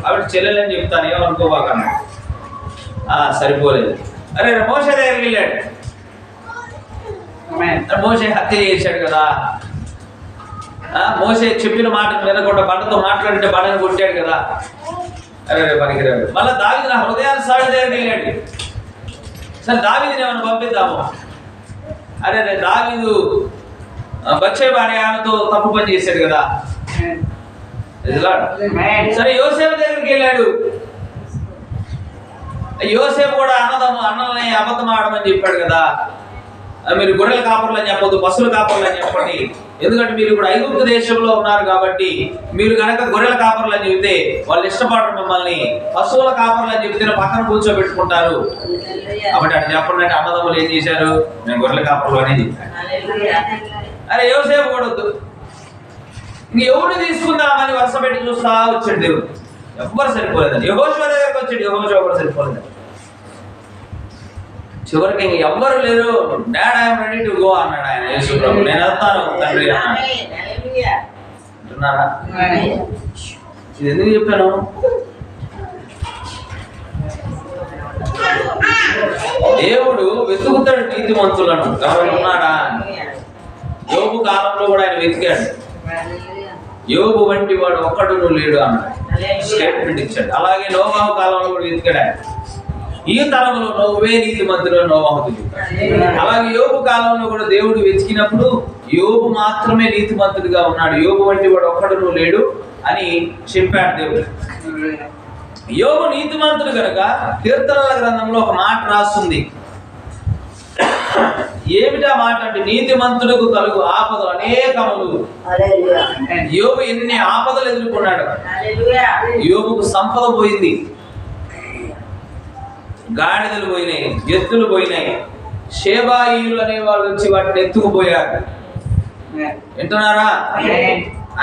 S1: కాబట్టి చెల్లెలని చెప్తాను, ఏమనుకోవాకన్నా. సరిపోలేదు. అరే మోషే దగ్గరికి వెళ్ళాడు. మోషే హత్య చేశాడు కదా, మోషే చెప్పిన మాట వినకుండా బండతో మాట్లాడితే బండను కొట్టాడు కదా. అరే పనికిరాడు. మళ్ళీ దావీదు నా హృదయానుసారి దగ్గరికి వెళ్ళాడు. సరే దావీదుని ఏమైనా పంపిద్దాము. అరే దావీదు బత్షెబ అనే ఆమెతో తప్పు పని చేశాడు కదా. సరే యోసేపు దగ్గరికి వెళ్ళాడు. యోసేపు కూడా అన్నల్ని అబద్ధం ఆడమని చెప్పాడు కదా. మీరు గొర్రెల కాపర్లు అని చెప్పొద్దు, పశువుల కాపర్లు అని చెప్పండి. ఎందుకంటే మీరు ఇప్పుడు ఐగుప్తు దేశంలో ఉన్నారు కాబట్టి మీరు కనుక గొర్రెల కాపర్లు అని చెబితే వాళ్ళు ఇష్టపడరు, మిమ్మల్ని పశువుల కాపర్లు అని చెబితే పక్కన కూర్చోబెట్టుకుంటారు. కాబట్టి అటు చెప్పండి అంటే అన్నదమ్ములు ఏం చేశారు, మేము గొర్రెల కాపర్లు అని చెప్పారు. అరే యోసేపు కూడా వద్దు, ఇంక ఎవరిని తీసుకుందామని వరుస పెట్టి చూస్తా వచ్చాడు దేవుడు. ఎవ్వరు సరిపోలేదండి. యెహోషువ దగ్గరకు వచ్చాడు, యెహోషువ కూడా సరిపోలేదండి. చివరికి ఇంక ఎవ్వరు లేరు. Dad I'm ready to go అన్నాడు ఆయన. యేసు ప్రభు నేను వెళ్తాను తండ్రి అన్నాడు. అంటున్నారా? ఇది ఎందుకు చెప్పాను? దేవుడు వెతుకుతాడు నీతిమంతులను. ఉన్నాడా? యోబు కాలంలో కూడా ఆయన వెతికాడు. యోబు వంటి వాడు ఒక్కడును లేడు అన్నాడు, స్టేట్మెంట్ ఇచ్చాడు. అలాగే నోవాహు కాలంలో కూడా వెతికాడు ఆయన. ఈ తరంలో నోవే నీతిమంతుడు నోవాహు తిరిగాడు. అలాగే యోబు కాలంలో కూడా దేవుడు వెతికినప్పుడు యోబు మాత్రమే నీతిమంతుడిగా ఉన్నాడు, యోబు వంటి వాడు ఒక్కడును లేడు అని చెప్పాడు దేవుడు. యోబు నీతిమంతుడు కనుక కీర్తనల గ్రంథంలో ఒక మాట రాస్తుంది. ఏమిటా మాట అంటే, నీతిమంతులకు కలుగు ఆపదలు అనేకములు. యోబు ఎన్ని ఆపదలు ఎదుర్కొన్నాడు. యోబుకు సంపద పోయింది, గాడిదలు పోయినాయి, ఎత్తులు పోయినాయి, షేబాయిలు అనే వాళ్ళు వచ్చి వాటిని ఎత్తుకుపోయారు. వింటున్నారా?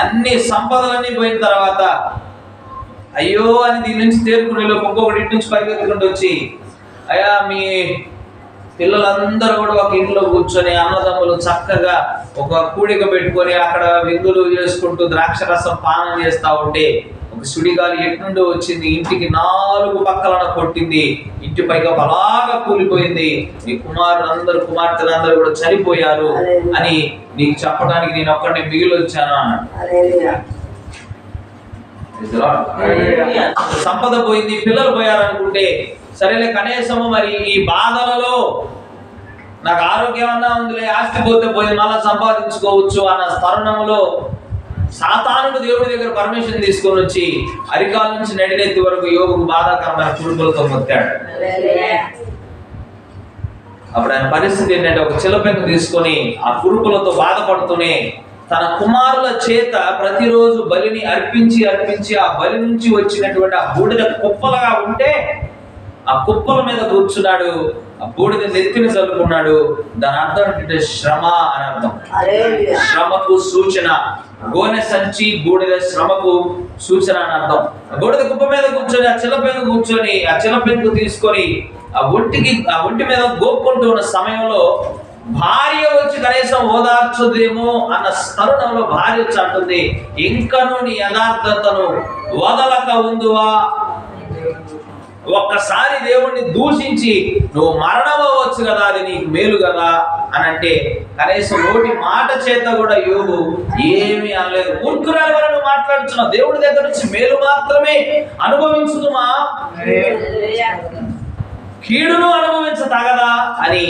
S1: అన్ని సంపదలన్నీ పోయిన తర్వాత అయ్యో అని దీని నుంచి తేరుకునే లోపు ఇంకొకటి ఇంటి నుంచి పరిగెత్తుకుంటూ వచ్చి, అయ్యా మీ పిల్లలందరూ కూడా ఒక ఇంట్లో కూర్చొని అన్నదమ్ములు చక్కగా ఒక కూడిక పెట్టుకొని అక్కడ విందులు చేసుకుంటూ ద్రాక్ష రసం పానం చేస్తా ఉంటే ఒక సుడిగాలి ఎట్నుండి వచ్చింది, ఇంటికి 4 పక్కలన కొట్టింది, ఇంటి పైగా అలాగా కూలిపోయింది, నీ కుమార్తెలందరూ కూడా చనిపోయారు అని నీకు చెప్పడానికి నేను ఒక్కడిని మిగిలి వచ్చాను అన్నాడు. సంపద పోయింది, పిల్లలు పోయారనుకుంటే సరేలే కనీసము మరి ఈ బాధలలో నాకు ఆరోగ్యం అన్నా ఉందిలే, ఆస్తి పోతే పోయి మళ్ళా సంపాదించుకోవచ్చు అన్న తరుణంలో సాతానుడు దేవుడి దగ్గర పర్మిషన్ తీసుకొని వచ్చి అరికాల నుంచి నడినెత్తి వరకు యోగుకు బాధాకరమైన కుడుపులతో మొత్తాడు. అప్పుడు ఆయన పరిస్థితి ఏంటంటే, ఒక చిలపెంకు తీసుకొని ఆ కురుపులతో బాధపడుతూనే తన కుమారుల చేత ప్రతిరోజు బలిని అర్పించి ఆ బలి నుంచి వచ్చినటువంటి ఆ బూడిద కుప్పలుగా ఉంటే ఆ కుప్పల మీద కూర్చున్నాడు, ఆ బూడిద నెత్తిని చల్లుకున్నాడు. దాని అర్థం ఏంటంటే శ్రమ అని అర్థం. శ్రమకు సూచన. గోనె సంచి బూడిద శ్రమకు సూచన అని అర్థం. బూడిద కుప్ప మీద కూర్చొని ఆ చిలపెంకు కూర్చొని ఆ చిలపెంకు తీసుకొని ఆ ఒంటి మీద గోక్కుంటూ ఉన్న సమయంలో భార్య వచ్చి కనీసం ఓదార్చుదేమో అన్న తరుణంలో భార్య వచ్చి అంటుంది, ఇంకను నీ యథార్థతను వదలక ఉందువా? ఒక్కసారి దేవుణ్ణి దూషించి నువ్వు మరణం అవ్వచ్చు కదా, అది నీకు మేలు కదా అని అంటే కనీసం నోటి మాట చేత కూడా యోబు ఏమీ అనలేదు. మూర్ఖురాలి వల్ల నువ్వు మాట్లాడుతున్నావు, దేవుడి దగ్గర నుంచి మేలు మాత్రమే అనుభవించుదుమా, కీడును అనుభవించతగదా అని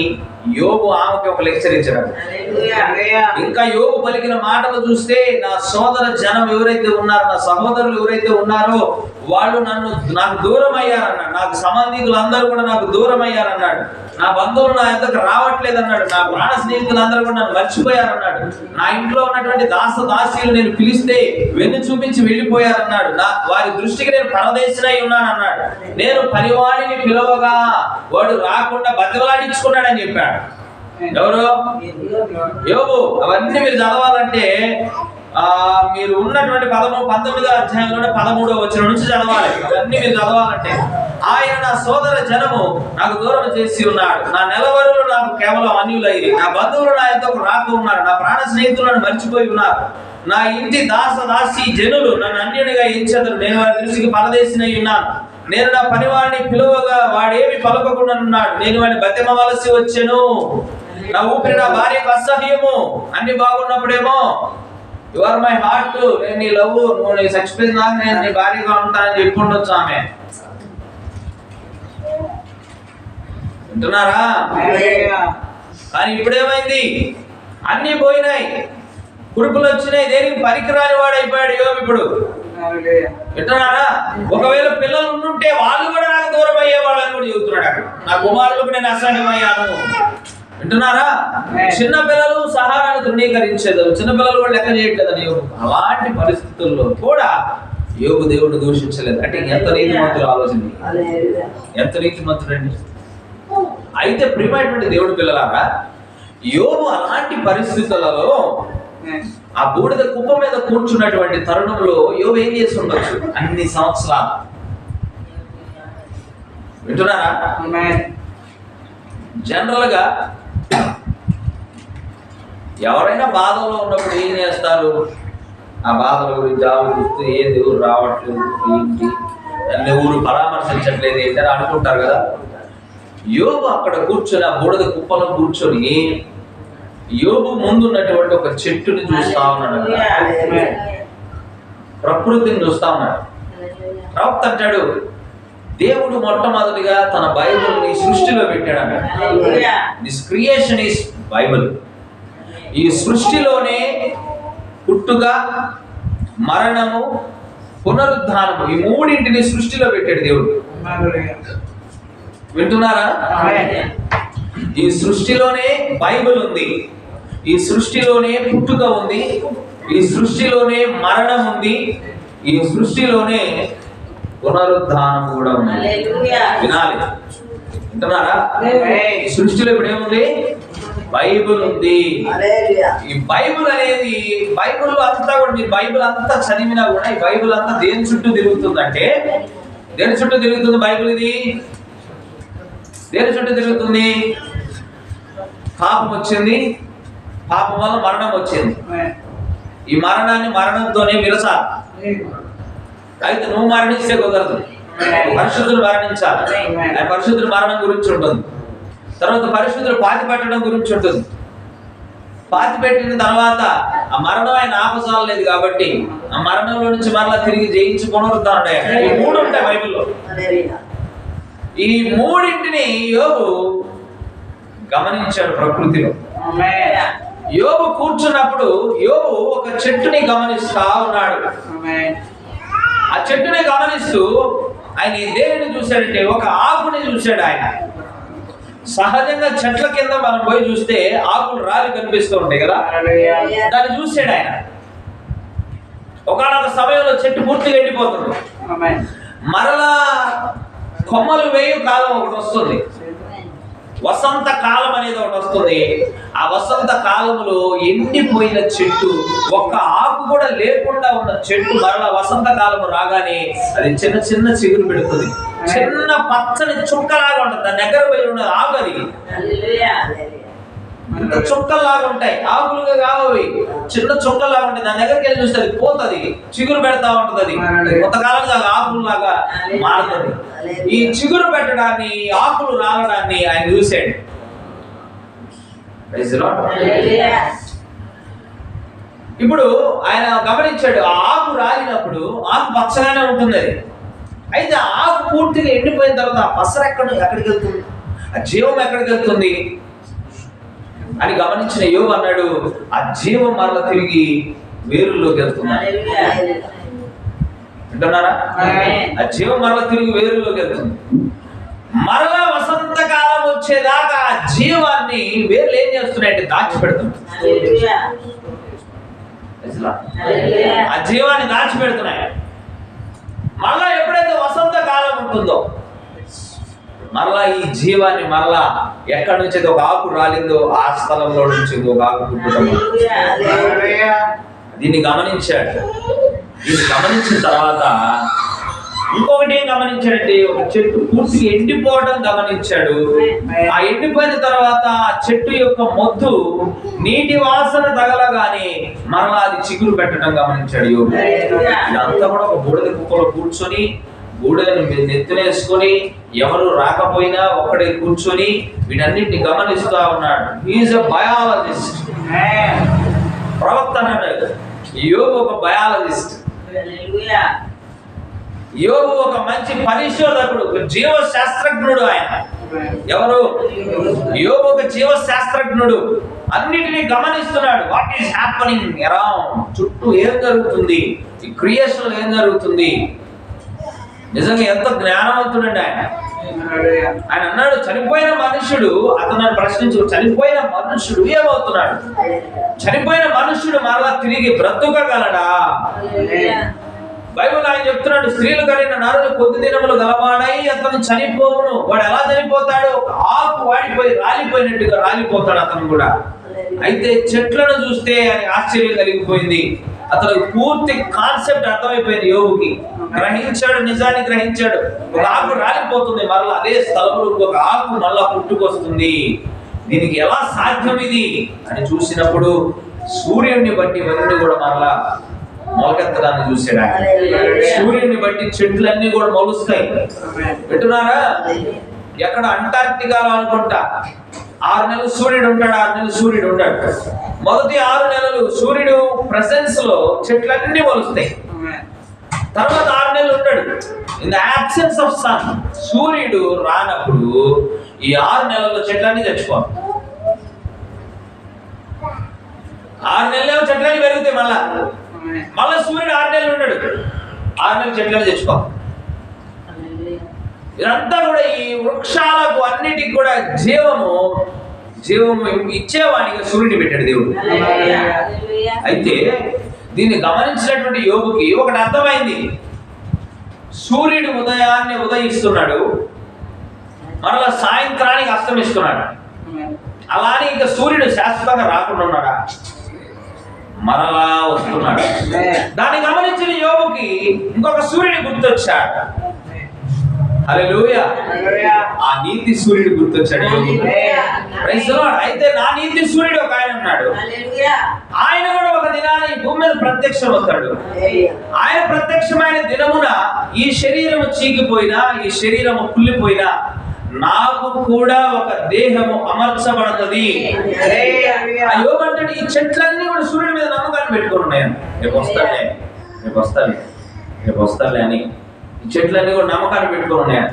S1: యోబు ఆమెకి ఒక లెక్చర్ ఇచ్చాడు. ఇంకా యోబు పలికిన మాటలు చూస్తే నా సోదర జనం ఎవరైతే ఉన్నారో, నా సహోదరులు ఎవరైతే ఉన్నారో వాళ్ళు నాకు దూరం అయ్యారన్నాడు. నాకు సంబంధికులందరూ కూడా నాకు దూరం అయ్యారన్నాడు. నా బంధువులు నా యొద్దకు రావట్లేదు అన్నాడు. నా ప్రాణ స్నేహితులందరూ కూడా నన్ను మర్చిపోయారన్నాడు. నా ఇంట్లో ఉన్నటువంటి దాసీలు నేను పిలిస్తే వెన్ను చూపించి వెళ్ళిపోయారన్నాడు. వారి దృష్టికి నేను పరదేశినై ఉన్నానన్నాడు. నేను పనివాడిని పిలవగా వాడు రాకుండా బతిమలాడించుకున్నాడని చెప్పాడు. ఎవరు? యోబు. అవన్నీ మీరు చదవాలంటే మీరు ఉన్నటువంటి 19వ అధ్యాయంలోనే 13వ వచనం నుంచి చదవాలి. అవన్నీ మీరు చదవాలంటే, ఆయన నా సోదర జనము నాకు దూరం చేసి ఉన్నాడు. నా నెలవరులు నాకు కేవలం అన్యులైరి. నా బంధువులు నా యొద్దకు రాక ఉన్నారు. నా ప్రాణ స్నేహితులను మర్చిపోయి ఉన్నారు. నా ఇంటి దాసీ జనులు నన్ను అన్యునిగా ఎంచెదరు. నేను వారి దృష్టికి పరదేశినై ఉన్నాను. నేను నా పనివాడిని పిలువగా వాడేమి పలకకుండా ఉన్నాడు. నేను వాడిని బతిమవలసి వచ్చెను. నా ఊపిరి నా భార్యకు అసహ్యము. అన్ని బాగున్నప్పుడేమో యు ఆర్ మై హార్ట్, నేను నీ లవ్, నువ్వు నీ చచ్చిపోయిన నాకు నేను నీ భార్యగా ఉంటానని చెప్పి ఉండొచ్చు ఆమె. వింటున్నారా? కానీ ఇప్పుడేమైంది? అన్ని పోయినాయి, కురుపులు వచ్చినాయి, దేనికి పనికిరాని వాడు అయిపోయాడు యోబు ఇప్పుడు. వింటున్నారా? ఒకవేళ పిల్లలు ఉండుంటే వాళ్ళు కూడా నాకు దూరం అయ్యేవాళ్ళని కూడా చెబుతున్నాడు అక్కడ. నా కుమారులకు నేను అసహ్యమయ్యాను. వింటున్నారా? చిన్న పిల్లలు సహారాన్ని తృణీకరించేది, చిన్న పిల్లలు కూడా లెక్క చేయట్లేదని యోబు. అలాంటి పరిస్థితుల్లో కూడా యోబు దేవుడిని దూషించలేదు. అంటే ఎంత నీతిమంతుడు ఆలోచన, ఎంత నీతిమంతుడండి. అయితే ప్రియమైనటువంటి దేవుడి పిల్లలారా, యోబు అలాంటి పరిస్థితులలో ఆ బూడిద కుప్ప మీద కూర్చున్నటువంటి తరుణంలో యోబు ఏం చేసి ఉండొచ్చు అన్ని సంవత్సరాలు? వింటున్నారా? జనరల్ గా ఎవరైనా బాధలో ఉన్నప్పుడు ఏం చేస్తారు? ఆ బాధల గురించి ఆలోచిస్తూ ఏ దేవుడు రావట్లేదు, ఏంటి ఎవరు పరామర్శించట్లేదు ఏంటి అని అనుకుంటారు కదా. యోబు అక్కడ కూర్చొని, ఆ బూడిద కుప్పలో కూర్చొని యోబు ముందున్నటువంటి ఒక చెట్టుని చూస్తా ఉన్నాడు, ప్రకృతిని చూస్తా ఉన్నాడు. ప్రవక్త అంటాడు, దేవుడు మొట్టమొదటిగా తన బైబిల్ని సృష్టిలో పెట్టాడు అన్నాడు. This creation is Bible. ఈ సృష్టిలోనే పుట్టుక, మరణము, పునరుద్ధానము, ఈ మూడింటిని సృష్టిలో పెట్టాడు దేవుడు. వింటున్నారా? ఈ సృష్టిలోనే బైబిల్ ఉంది, ఈ సృష్టిలోనే పుట్టుక ఉంది, ఈ సృష్టిలోనే మరణం ఉంది, ఈ సృష్టిలోనే పునరుద్ధానం కూడా ఉంది. వినాలి, వింటున్నారా? ఈ సృష్టిలో ఇప్పుడు ఏముంది? బైబిల్ ఉంది. ఈ బైబిల్ అనేది, బైబిల్ అంతా కూడా మీరు బైబిల్ అంతా చదివినా కూడా ఈ బైబిల్ అంతా దేని చుట్టూ తిరుగుతుందంటే, దేని చుట్టూ తిరుగుతుంది బైబిల్? ఇది దేని చుట్టూ తిరుగుతుంది? పాపం వచ్చింది, పాపం వల్ల మరణం వచ్చింది. ఈ మరణాన్ని మరణంతోనే విరసాలి. అయితే నువ్వు మరణిస్తే కుదరదు, పరిశుద్ధులు మరణించాలి. ఆ పరిశుద్ధుల మరణం గురించి ఉంటుంది. తర్వాత పరిశుద్ధులు పాతి పెట్టడం గురించి ఉంటుంది. పాతి పెట్టిన తర్వాత ఆ మరణం ఆయన ఆపసాలేదు కాబట్టి ఆ మరణంలో నుంచి మరలా తిరిగి జయించి పునరుద్ధానుడు. ఈ మూడు ఉంటాయి బైబిల్లో. ఈ మూడింటిని యోబు గమనించాడు ప్రకృతిలో. యోబు కూర్చున్నప్పుడు యోబు ఒక చెట్టుని గమనిస్తా ఉన్నాడు. ఆ చెట్టుని గమనిస్తూ ఆయన దేనిని చూశాడంటే ఒక ఆకుని చూశాడు. ఆయన సహజంగా చెట్ల కింద మనం పోయి చూస్తే ఆకులు రాలి కనిపిస్తూ ఉంటాయి కదా, దాన్ని చూశాడు ఆయన. ఒకనొక సమయంలో చెట్టు పూర్తిగా ఎండిపోతుంది, మరలా కొమ్మలు వేయు కాలం ఒకటి వస్తుంది, వసంత కాలం అనేది ఒకటి వస్తుంది. ఆ వసంత కాలంలో ఎండిపోయిన చెట్టు, ఒక్క ఆకు కూడా లేకుండా ఉన్న చెట్టు మరలా వసంత కాలం రాగానే అది చిన్న చిన్న చిగురు పెడుతుంది. చిన్న పచ్చని చుక్కలాగా ఉంటుంది, దాని దగ్గర పోయి ఉన్నది ఆకు. అది చుక్కల్లాగా ఉంటాయి, ఆకులుగా కావవి, చిన్న చుక్కల్లాగా ఉంటాయి. దాని దగ్గరికి వెళ్ళి చూస్తే అది పోతుంది, చిగురు పెడతా ఉంటుంది. అది కొంతకాలంగా ఆకుల్లాగా మారుతుంది. ఈ చిగురు పెట్టడాన్ని, ఆకులు రాలడాన్ని ఆయన చూశాడు. ఇప్పుడు ఆయన గమనించాడు, ఆ ఆకు రాలినప్పుడు ఆకు పచ్చగానే ఉంటుంది. అది అయితే ఆ ఆకు పూర్తిగా ఎండిపోయిన తర్వాత ఆ పసర ఎక్కడికి వెళ్తుంది, ఆ జీవం ఎక్కడికి వెళ్తుంది అని గమనించిన యోబు అన్నాడు, ఆ జీవం మరల తిరిగి వేరుల్లోకి వెళ్తుంది. వింటున్నారా? ఆ జీవం మరలా తిరిగి వేరులోకి వెళ్తుంది. మరలా వసంతకాలం వచ్చేదాకా ఆ జీవాన్ని వేర్లు ఏం చేస్తున్నాయంటే దాచిపెడుతున్నాయి. ఆ జీవాన్ని దాచిపెడుతున్నాయి. మరలా ఎప్పుడైతే వసంతకాలం ఉంటుందో మరలా ఈ జీవాన్ని మరలా ఎక్కడి నుంచి ఒక ఆకు రాలిందో ఆ స్థలంలో నుంచి ఒక ఆకు పుట్టడం. దీన్ని గమనించాడు. దీన్ని గమనించిన తర్వాత ఇంకొకటి ఏం గమనించాడంటే, ఒక చెట్టు పూర్తిగా ఎండిపోవడం గమనించాడు. ఆ ఎండిపోయిన తర్వాత ఆ చెట్టు యొక్క మొద్దు నీటి వాసన తగలగానే మరలా అది చిగురు పెట్టడం గమనించాడు యోగు. ఇదంతా కూడా ఒక బూడిద కుప్పలో కూర్చొని బూడిదని నెత్తినేసుకొని ఎవరు రాకపోయినా ఒక్కడే కూర్చొని వీటన్నిటిని గమనిస్తూ ఉన్నాడు. హీఈస్ ఎ బయాలజిస్ట్. ప్రవక్త అన్నాడు. యోగు ఒక బయాలజిస్ట్. యోగు ఒక మంచి పరిశోధకుడు, ఒక జీవశాస్త్రజ్ఞుడు. ఆయన ఎవరు? యోగు ఒక జీవశాస్త్రజ్ఞుడు. అన్నిటినీ గమనిస్తున్నాడు. వాట్ ఈస్ హ్యాపెనింగ్ అరౌండ్, చుట్టూ ఏం జరుగుతుంది, ఈ క్రియేషన్ ఏం జరుగుతుంది. నిజంగా ఎంత జ్ఞానవంతుడండి ఆయన. ఆయన అన్నాడు, చనిపోయిన మనుషుడు, అతను నన్ను ప్రశ్నించు, చనిపోయిన మనుషుడు ఏమవుతున్నాడు? చనిపోయిన మనుషుడు మరలా తిరిగి బ్రతుకగలడా? బైబిల్ ఆయన చెప్తున్నాడు, స్త్రీలు కలిగిన నరులు కొద్ది దినములు గలవాడై అతను చనిపోవును. వాడు ఎలా చనిపోతాడు? ఒక ఆకు వాడిపోయి రాలిపోయినట్టుగా రాలిపోతాడు అతను కూడా. అయితే చెట్లను చూస్తే అని ఆశ్చర్యం కలిగిపోయింది. అతను పూర్తి కాన్సెప్ట్ అర్థమైపోయింది యోగుకి. గ్రహించాడు, నిజాన్ని గ్రహించాడు. ఒక ఆకు రాలిపోతుంది, మరలా అదే స్థలంలో ఒక ఆకు మళ్ళా పుట్టుకొస్తుంది. దీనికి ఎలా సాధ్యం ఇది అని చూసినప్పుడు సూర్యుడిని బట్టి ఇవన్నీ కూడా మరలా మొలకెత్తడాన్ని చూసాడు ఆయన. సూర్యుడిని బట్టి చెట్లన్నీ కూడా మొలుస్తాయి. వింటున్నారా? ఎక్కడ అంటార్క్టికాలో అనుకుంటా 6 నెలలు సూర్యుడు ఉంటాడు, 6 నెలలు సూర్యుడు ఉంటాడు. మొదటి 6 నెలలు సూర్యుడు ప్రెసెన్స్ లో చెట్లన్నీ మొలుస్తాయి. తర్వాత 6 నెలలు ఉంటాడు in the absence of sun. సూర్యుడు రానప్పుడు ఈ 6 నెలల్లో చెట్లన్నీ చచ్చిపోతాయి. 6 నెలలు చెట్లన్నీ పెరుగుతాయి. మళ్ళా సూర్యుడు 6 నెలలు ఉన్నాడు, 6 నెలలు చెట్లను తెచ్చుకోవాలి. ఇదంతా కూడా ఈ వృక్షాలకు అన్నిటికి కూడా జీవము ఇచ్చేవాడిగా సూర్యుడిని పెట్టాడు దేవుడు. అయితే దీన్ని గమనించినటువంటి యోగుకి ఒకటి అర్థమైంది. సూర్యుడు ఉదయాన్నే ఉదయిస్తున్నాడు, మరలా సాయంత్రానికి అస్తమిస్తున్నాడు. అలానే ఇంకా సూర్యుడు శాశ్వతంగా రాకుండా ఉన్నాడా? మరలా వస్తున్నాడు. దాన్ని గమనించిన యోగుకి ఇంకొక సూర్యుడు గుర్తొచ్చాడు. హల్లెలూయా. ఆ నీతి సూర్యుడు గుర్తొచ్చాడు యోగుకి. Praise the Lord. అయితే నా నీతి సూర్యుడు ఒక ఆయన ఉన్నాడు. ఆయన కూడా ఒక దినాన ఈ భూమి మీద ప్రత్యక్షమవుతాడు. ఆయన ప్రత్యక్షమైన దినమున ఈ శరీరము చీకిపోయినా, ఈ శరీరము కుళ్ళిపోయినా నాకు కూడా ఒక దేహము అమర్చబడుతుంది. యోగంటే ఈ చెట్లన్నీ కూడా సూర్యుడి మీద నమ్మకాన్ని పెట్టుకుని ఉన్నాయి. రేపు వస్తాలే అని ఈ చెట్లన్నీ కూడా నమ్మకాన్ని పెట్టుకుని ఉన్నాయి.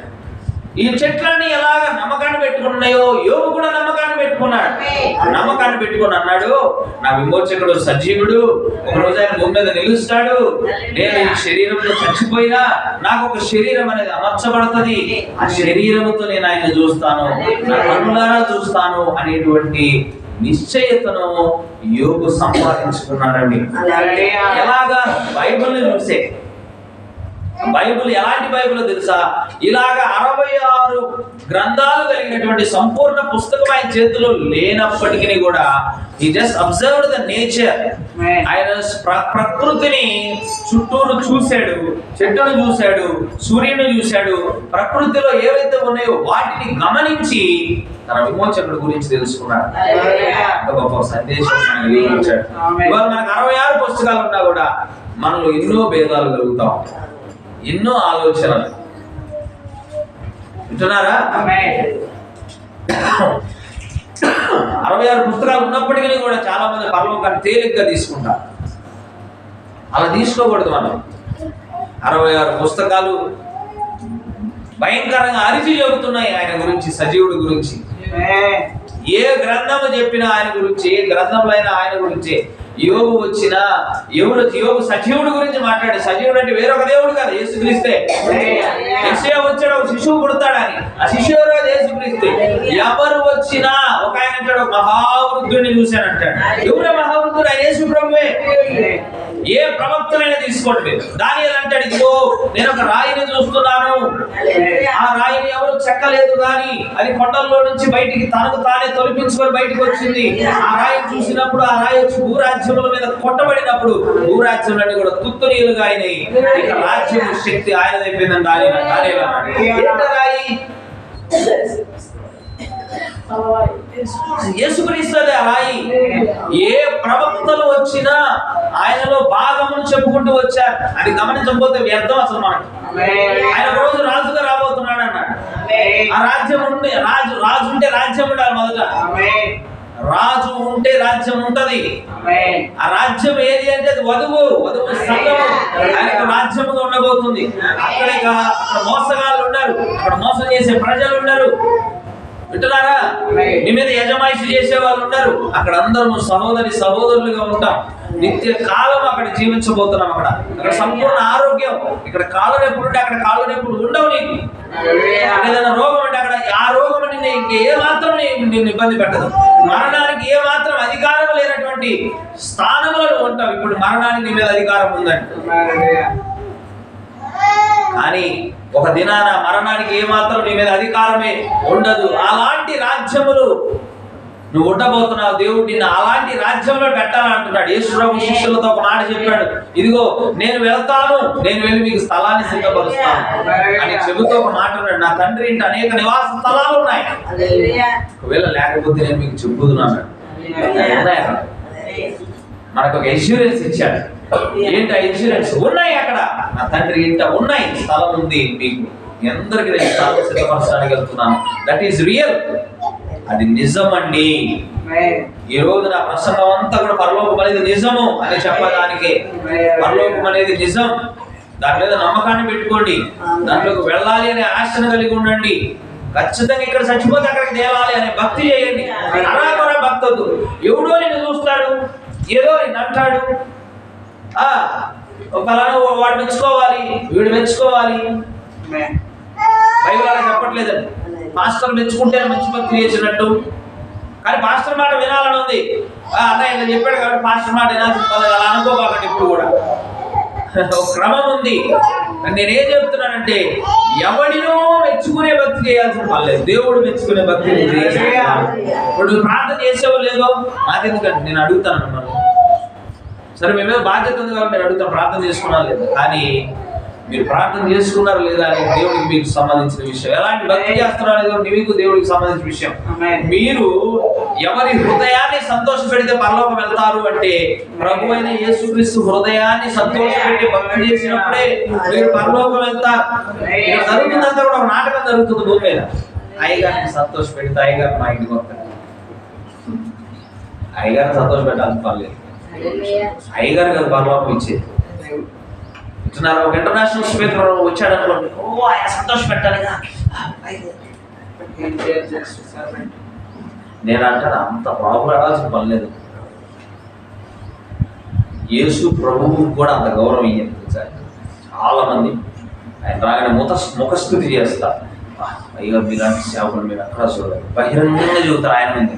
S1: ఈ చెట్లన్నీ ఎలాగ నమ్మకాన్ని పెట్టుకున్నాయో యోగు కూడా నమ్మకాన్ని పెట్టుకున్నాడు. నమ్మకాన్ని పెట్టుకుని అన్నాడు, నా విమోచకుడు సజీవుడు, ఒక రోజు ఆయన భూమి మీద నిలుస్తాడు. నేను ఈ శరీరంలో చచ్చిపోయినా నాకు ఒక శరీరం అనేది అమర్చబడుతుంది. ఆ శరీరముతో నేను ఆయన చూస్తాను, నా కన్నులారా చూస్తాను అనేటువంటి నిశ్చయతను యోగు సంపాదించుకున్నాడండి. ఎలాగా? బైబిల్ని చూసే. బైబిల్ ఎలాంటి బైబిల్ తెలుసా? ఇలాగ 66 గ్రంథాలు కలిగినటువంటి సంపూర్ణ పుస్తకం ఆయన చేతిలో లేనప్పటికీ కూడా he just observed the nature. ఆయన ప్రకృతిని చుట్టూరు చూశాడు, చెట్టును చూశాడు, సూర్యుని చూశాడు. ప్రకృతిలో ఏవైతే ఉన్నాయో వాటిని గమనించి తన విమోచకుడి గురించి తెలుసుకున్నాడు. గొప్ప సందేశం ఇచ్చాడు. ఇవాళ మనకు 66 పుస్తకాలు ఉన్నా కూడా మనలో ఎన్నో భేదాలు కలుగుతాం, ఎన్నో ఆలోచనలు. వింటున్నారా? 66 పుస్తకాలు ఉన్నప్పటికీ కూడా చాలా మంది పరలోకాన్ని తేలిగ్గా తీసుకుంటారు. అలా తీసుకోకూడదు. మనం 66 పుస్తకాలు భయంకరంగా అరిచి చెబుతున్నాయి ఆయన గురించి, సజీవుడి గురించి. ఏ గ్రంథము చెప్పినా ఆయన గురించి, ఏ గ్రంథంలో అయినా ఆయన గురించి. యోగు వచ్చినా యోగు సజీవుడు గురించి మాట్లాడు. సజీవుడు అంటే వేరొక దేవుడు కాదు, యేసుక్రీస్తే. యెషయా వచ్చాడు ఒక శిశువు పుడతాడని, ఆ శిశువు రోజు యేసుక్రీస్తే. ఎవరు వచ్చినా ఒక ఆయన అంటాడు ఒక మహావృద్ధుడిని చూశానంటాడు. ఎవరే మహావృద్ధుడు? ఆయన యేసు ప్రభువే. ఏ ప్రవక్తనైనా తీసుకోండి, దానియేలు అంటాడు ఇదిగో నేను ఒక రాయిని చూస్తున్నాను, ఆ రాయిని ఎవరు చెక్కలేదు కానీ అది కొండల్లో నుంచి బయటికి తనకు తానే తొలగించుకొని బయటకు వచ్చింది. ఆ రాయిని చూసినప్పుడు ఆ రాయి వచ్చి భూరాజ్యముల మీద కొట్టబడినప్పుడు భూరాజ్యములన్నీ కూడా తుత్తునీలుగా అయినాయి. ఇక రాజ్యం శక్తి ఆయనదైపోయిందని దానియేలు అన్నాడు. రాయి యేసుక్రీస్తుదే ఆ రాయి. ఏ ప్రవక్తలు వచ్చినా ఆయనలో భాగమును చెప్పుకుంటూ వచ్చారు. అది గమనించకపోతే వ్యర్థం అసలు మనకి. ఆయన ఒక రోజు రాజుగా రాబోతున్నాడు అన్నాడు. ఆ రాజ్యం ఉంటే రాజు ఉంటే రాజ్యం ఉండాలి. మొదట రాజు ఉంటే రాజ్యం ఉంటది. ఆ రాజ్యం ఏది అంటే అది వధువు సంఘము. ఆయనకు రాజ్యముగా ఉండబోతుంది. అక్కడ మోసగాళ్ళు ఉన్నారు, అక్కడ మోసం చేసే ప్రజలు ఉన్నారు, వింటున్నారా? నీ మీద యజమాయిషి చేసే వాళ్ళు ఉన్నారు. అక్కడ అందరూ సహోదరులుగా ఉంటాం. నిత్య కాలం అక్కడ జీవించబోతున్నాం. అక్కడ సంపూర్ణ ఆరోగ్యం. ఇక్కడ కాళ్ళ నొప్పులు ఉంటే అక్కడ కాళ్ళ నొప్పులు ఉండవు. నీకు ఏదైనా రోగం అంటే అక్కడ ఆ రోగం ఇంకే మాత్రం నిన్ను ఇబ్బంది పెట్టదు. మరణానికి ఏ మాత్రం అధికారం లేనటువంటి స్థానంలో ఉంటావు. ఇప్పుడు మరణానికి నీ మీద అధికారం ఉందండి. కానీ ఒక దినాన మరణానికి ఏమాత్రం నీ మీద అధికారమే ఉండదు. అలాంటి రాజ్యములు నువ్వు ఉండబోతున్నావు. దేవుడు నిన్ను అలాంటి రాజ్యంలో పెట్టాలంటున్నాడు. యేసు ప్రభు శిష్యులతో ఒక మాట చెప్పాడు, ఇదిగో నేను వెళ్తాను, నేను వెళ్ళి మీకు స్థలాన్ని సిద్ధపరుస్తాను అని చెబుతూ ఒక మాట ఉన్నాడు. నా తండ్రి ఇంటి అనేక నివాస స్థలాలు ఉన్నాయి, ఒకవేళ లేకపోతే నేను మీకు చెబుతున్నాను. మనకు ఒక ఇన్సూరెన్స్ ఇచ్చాడు. ఏంటి ఇన్సూరెన్స్? ఉన్నాయి అక్కడ. నా తండ్రి ఇంట ఉన్నాయి, స్థలం ఉంది, మీకు అందరికి నేను స్థలం సిద్ధపరచడానికి వెళ్తున్నాను. That is real. అది నిజం అండి. ఈ రోజు నా ప్రసంగం అంతా కూడా పరలోకం అనేది నిజము అని చెప్పడానికి. పరలోకం అనేది నిజం. దాని మీద నమ్మకాన్ని పెట్టుకోండి. దాంట్లోకి వెళ్ళాలి అనే ఆశను కలిగి ఉండండి. ఖచ్చితంగా ఇక్కడ చచ్చిపోతే అక్కడికి తేవాలి అనే భక్తి చేయండి. అనాగోర భక్తి వద్దు. ఎవడో నిన్ను చూస్తాడు, ఏదో నిన్ను అంటాడు, ఫలానా వాడు మెచ్చుకోవాలి, వీడు మెచ్చుకోవాలి. బైబిల్ అలా చెప్పట్లేదండి. పాస్టర్ మెచ్చుకుంటే మంచి భక్తి చేసినట్టు. కానీ పాస్టర్ మాట వినాలని ఉంది. అన్నయ్య ఇలా చెప్పాడు కాబట్టి పాస్టర్ మాట వినాల్సిన అలా అనుకోబాకండి. ఇప్పుడు కూడా ఒక క్రమం ఉంది. నేనేం చెప్తున్నానంటే ఎవడినో మెచ్చుకునే భక్తి చేయాల్సిన పర్లేదు, దేవుడు మెచ్చుకునే భక్తి. ఇప్పుడు ప్రార్థన చేసేవో లేదో నాకెందుకంటే నేను అడుగుతాను మనం. సరే మీ మీద బాధ్యత ఉంది కాబట్టి నేను అడుగుతాను, ప్రార్థన చేసుకున్నా లేదా. కానీ మీరు ప్రార్థన చేసుకున్నారు లేదా అనేది దేవుడికి మీకు సంబంధించిన విషయం. ఎలాంటి భక్తి చేస్తున్నారు అనేది మీకు దేవుడికి సంబంధించిన విషయం. మీరు ఎవరి హృదయాన్ని సంతోష పెడితే పరలోకం వెళ్తారు అంటే ప్రభు అయిన యేసుక్రీస్తు హృదయాన్ని సంతోష పెట్టి భక్తి చేసినప్పుడే మీరు పరలోకం వెళ్తారు. ఇక్కడ జరుగుతుందంతా కూడా ఒక నాటకం జరుగుతుంది భూమి మీద. అయ్యగారిని సంతోష పెడితే అయ్యగారు మా ఇంటికి వస్తారు. అయ్యగారిని సంతోష పెట్టాల్సిన పర్లేదు, అయ్యగారు కదా పరలోకం ఇచ్చేది. ఒక ఇంటర్నేషనల్ స్పీకర్ వచ్చాడు అనుకోండి, ఆయన సంతోష పెట్టాలిగా. నేను అంటాను అంత ప్రాబ్లం ఆడాల్సిన పని లేదు. యేసు ప్రభువుకు కూడా అంత గౌరవం ఇయ్యండి. చాలా మంది ఆయన రాగానే ముఖస్థుతి చేస్తారు. అయ్యో మీలాంటి సేవకులు మీరు అక్కడ చూడాలి, బహిరంగంగా చూస్తారు ఆయన ముందు.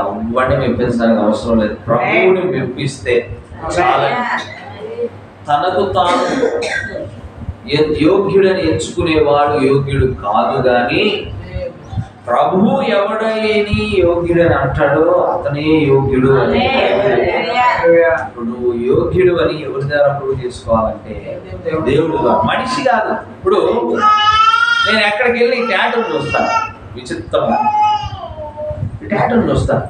S1: ఎవరిని మెప్పించడానికి అవసరం లేదు. ప్రభువుని మెప్పిస్తే చాలా. తనకు తాను యోగ్యుడని ఎంచుకునేవాడు యోగ్యుడు కాదు, కానీ ప్రభువు ఎవడని యోగ్యుడని అంటాడో అతనే యోగ్యుడు అని. ఇప్పుడు నువ్వు యోగ్యుడు అని ఎవరి ద్వారా ప్రూవ్ చేసుకోవాలంటే దేవుడు కాదు, మనిషి కాదు. ఇప్పుడు నేను ఎక్కడికి వెళ్ళి థియేటర్ని వస్తాను, విచిత్రంగా థియేటర్ని వస్తాను,